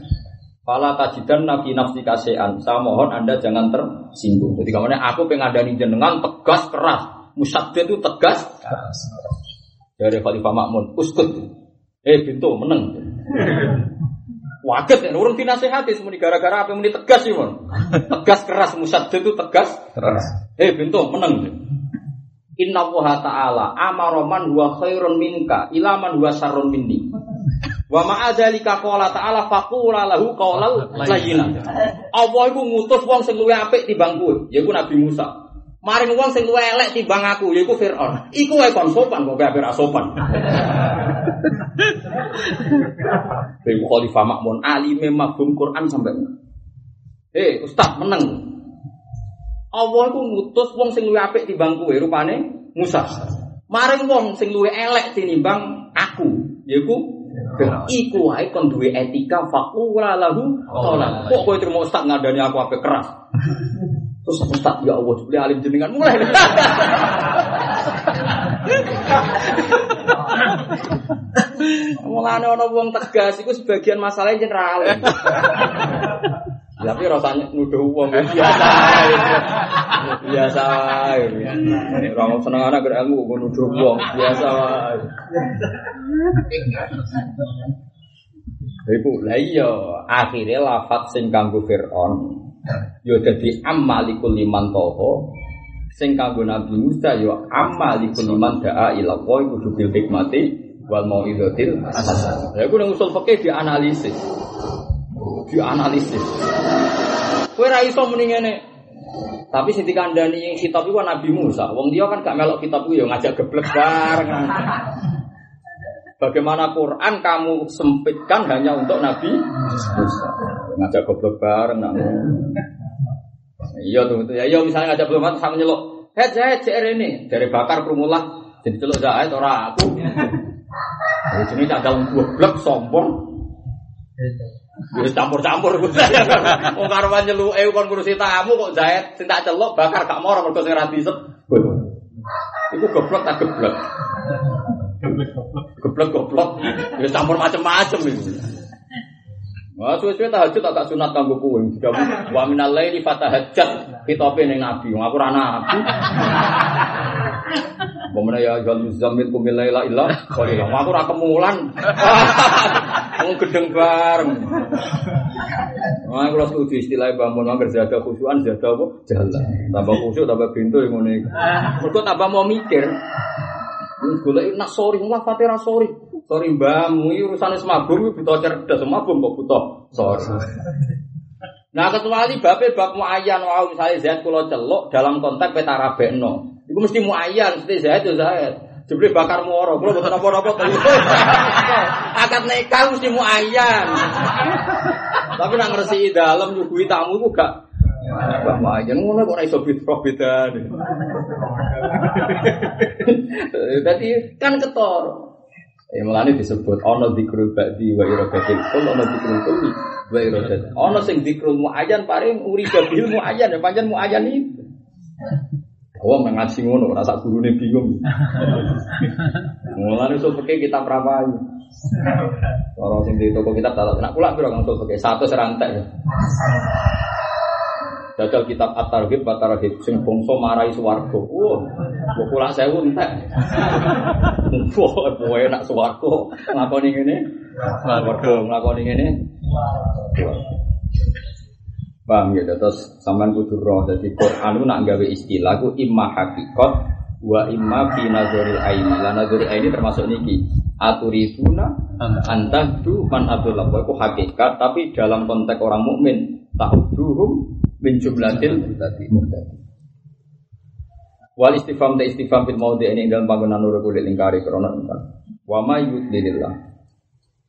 A: Fala tajidanna fi nafsika syai'an. Saya mohon Anda jangan tersinggung. Jadi kemudian aku pengadani jenengan tegas keras, musaddid itu tegas. Dari Khalifah Ma'mun, uskut. Bintu meneng. Waget nek urung dinasihati semuni gara-gara apa muni tegas sih, Mon. Tegas keras musaddid itu tegas keras. Bintu meneng. Inna Allaha ta'ala amara man huwa khairun minka ila man huwa syarrun minni. Wa ma'adzalika qala ta'ala faqula lahu qaulal layyinan. Allah iku ngutus wong sing luwih apik timbang kowe, yaiku Nabi Musa. Maring wong sing luwih elek timbang aku, yaiku Fir'aun. Iku wae kon sopan kok gak sopan. Ibu Khalifah Ma'mun alime mafhum Quran sampai. Ustaz meneng. Allah iku ngutus wong sing luwih apik timbang kowe, rupane Musa. Maring wong sing luwih elek tinimbang aku, yaiku iku wae kon duwe etika faqula lahu qala. Kok kowe terima ustaz ngandani aku apik keras. Terus ustaz ya Allah jebule alim jenengan mulai. Mulane ana wong tegas iku sebagian masalahnya jeneng alim. Tapi rasanya nuduh wong biasa. Biasa wae. Ora mau seneng anak ilmu kok nuduh wong biasa wae. Iku lha iya akhire lafat sing kanggo Firaun ya dadi amalikul liman toho sing kanggo Nabi Musa ya amalikul liman da'a ila Allah kudu bil hikmati wal mau'izatil hasanah. Ya iku nang usul fikih dianalisis. Kowe ra iso muni ngene. Tapi sing dikandani yang kitab iku Nabi Musa. Wong dia kan gak melok kitab iku ya ngajak geblek bareng. Bagaimana Quran kamu sempitkan hanya untuk Nabi Musa. Ngajak goblok bareng nak. Iya tuh. Ya misalnya ngajak goblok sama nyeluk. Hei ini dari bakar krumulah jadi celuk Zaid ora aku. Jadi sini candal goblok sombong. Wis campur-campur. Wong karuan nyeluke kon ngurusi tamu kok Zaid sing tak celuk bakar gak moro mergo sing ra disep. Iku goblok tak geblek. Goblok. Ya campur macam-macam itu. Wah, suwe-suwe tahajud tak sunat kanggo kowe. Wa minal laili fatahajjat kitabe ning nabi. Aku ora nabi. Pemene ya jal muzammil kumil laila illa qalila. Aku ora kemulan. Wong gedeng bareng. Wah, kula setuju istilah bangun angger jaga khusyuan jaga apa? Jalan. Tambah khusyuk tambah pintu ngene iki. Mergo tambah mau mikir. Golek nasori, lah fatira sori. Sori mbahmu iki urusane semabum iki butuh cerdas, semabum kok butuh sori. Nah, kecuali bab muayyan wae misale Zaid kula celuk dalam konteks petarabekno. Iku mesti muayyan, mesti Zaid yo Zaid. Jebule bakar muara, kula mboten apa-apa to. Akad nikah mesti muayyan. Tapi nek ngresiki dalem nyuguhi tamu iku gak Mbah Majen ngono kok ora iso beda. Dadi kan ketor. Mulane disebut ana dzikrul ba'di wa iradatil kul ana dzikrul kulli wa iradatil. Ana sing dzikrul muayyan paring uriba bil muayyan ya pancen muayyan itu. Wong ngaji ngono ora sak gurune bingung. Mulane iso peke kitab rapai. Ora sing di toko kitab tak nak kula pira kang peke 100 rantek. Dadal kitab At-Targhib wa Tarhib sing bangsa marai swarga. Kok kula 1000 entek. Kowe nak swarga nglakoni ngene. Nglakoni ngene. Paham ya, terus sampean kudu roh dadi Quran nak gawe istilah ku imma haqiqat wa imma fi nazaril aini. La nazaril aini termasuk niki. Aturiduna antahdu man abdullah iku hakikat tapi dalam konteks orang mukmin tahduhum min jumlatil mutati. Wal istifham ta istifham fil maudhi ini dalam panggonan nur kulit lingkari krana ingkang. Wa may yudlilillah.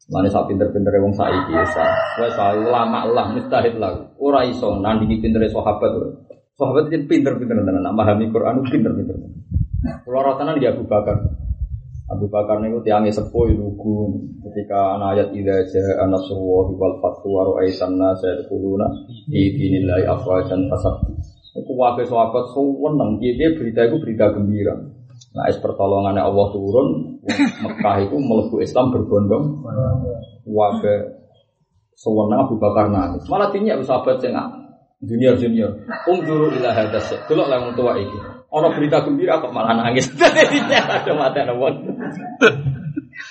A: Mane sak pinter-pintere wong saiki wis ulama lah mustahil lah. Ora iso nandingi pintere sahabat. Sahabat itu pinter-pinter tenan, memahami Quran pinter-pinter. Kula rotanan ya Abu Bakar. Abu Bakar niku tiange sepuh lugu ketika ana ayat idza jaa nasrullahi wal fathu wa ra'aitan nasa yadkhuluna fi dinillahi afwajan fasab. Iku wae sahabat seneng piye berita iku berita gembira. Nah, pertolongannya Allah turun, Mekah itu mlebu Islam berbondong. Wae seneng Abu Bakar nangis. Malah dinyak sahabat sing junior. Unzuru ila hadas. Delok lah wong tuwa iki. Ana berita gembira kok malah nangis. Ada mata nawon.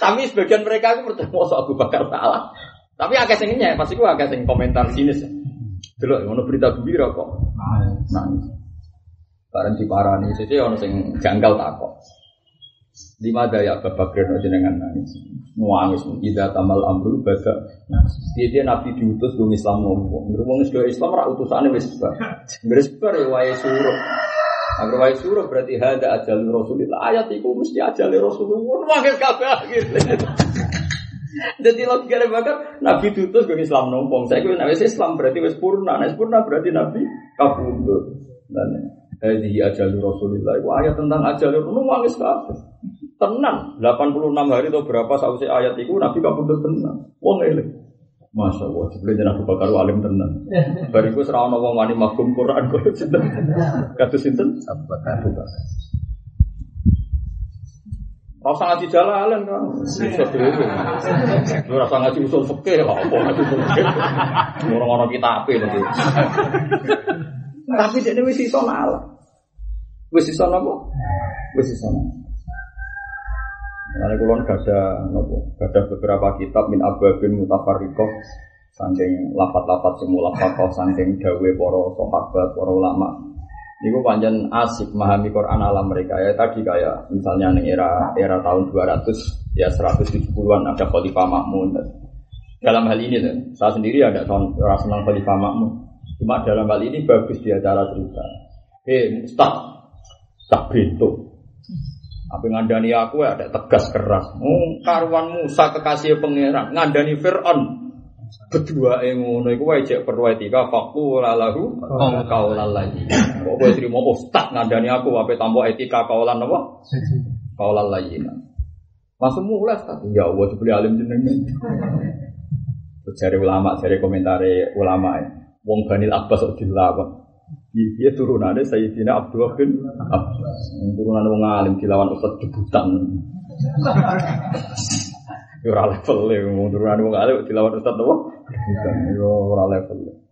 A: Tapi sebagian mereka itu percaya Abu Bakar salah. Tapi akeh sing nyek, pasti ku akeh sing komentar sinis. Delok ana berita gembira kok nangis. Barang diparani sithik ana sing janggal takok. Di madaya Bapak Greno jenengan nangis. Nangis ida tamal amru bada. Dia Nabi diutus go Islam nopo. Wong Islam ora utusane wis sebar. Wis sebar ya wae suruh. Agar wae suruh berarti hada ajal Rasulullah. Ayat iku mesti ajal Rasulullah. Wae kabeh akhir. Jadi logikane bakal Nabi diutus go Islam nopo. Saiki nek wis Islam berarti wis purna. Nek purna berarti Nabi kabundut. Dan hadhihi ajal Rasulullah. Ayat tentang ajal Rasulullah wis kabeh. Tenang, 86 hari atau berapa sausé ayat itu Nabi kabundut tenang. Wong eling. Masyaallah, sebelum Abu Bakar alim tenang. Bariku ora ana wong wani mafhum Quran kok sinten. Kados sinten? Abu Bakar. Rasa ngaji jalalan kan. Bisa dhewe. Lu rasa ngaji usul fikih lah apa ngaji fikih. Orang-orang kita ape lho. Tapi dene wis iso nalar. Wis iso napa? Wis iso. Karena kulon gada beberapa kitab min abwabin mutafarriqah saking lapat-lapat semula fakoh saking dawe para sahabat, para ulama. Niku pancen asik memahami Quran ala mereka ya tadi kayak misalnya ning era tahun 200 ya 170-an ada Khalifah Ma'mun. Dalam hal ini saya sendiri ada tahun rasa senang Khalifah Ma'mun. Cuma dalam hal ini bagus dia cara cerita. Ustaz, tak pintu. Apa ngandani aku ya ada tegas keras. Karuan Musa kekasih pangeran ngandani Fir'aun. Kedua ngono iku wae cek perlu etika faqul lahu qaulan lagi. Kok kowe trimo ustaz ngandani aku ape tampa etika kaulan apa? Kaulan lagi. Langsung mulai ustaz. Ya Allah dibeli alim jenengan. Cari ulama, cari komentare ulama. Wong Banil Abbas kok dilawan. Dia turunannya Sayyidina Abdullah bin Abbas. Turunan wong alim dilawan ustaz debutan. Ora level e wong turunan wong alim dilawan ustaz apa? Yo ora level.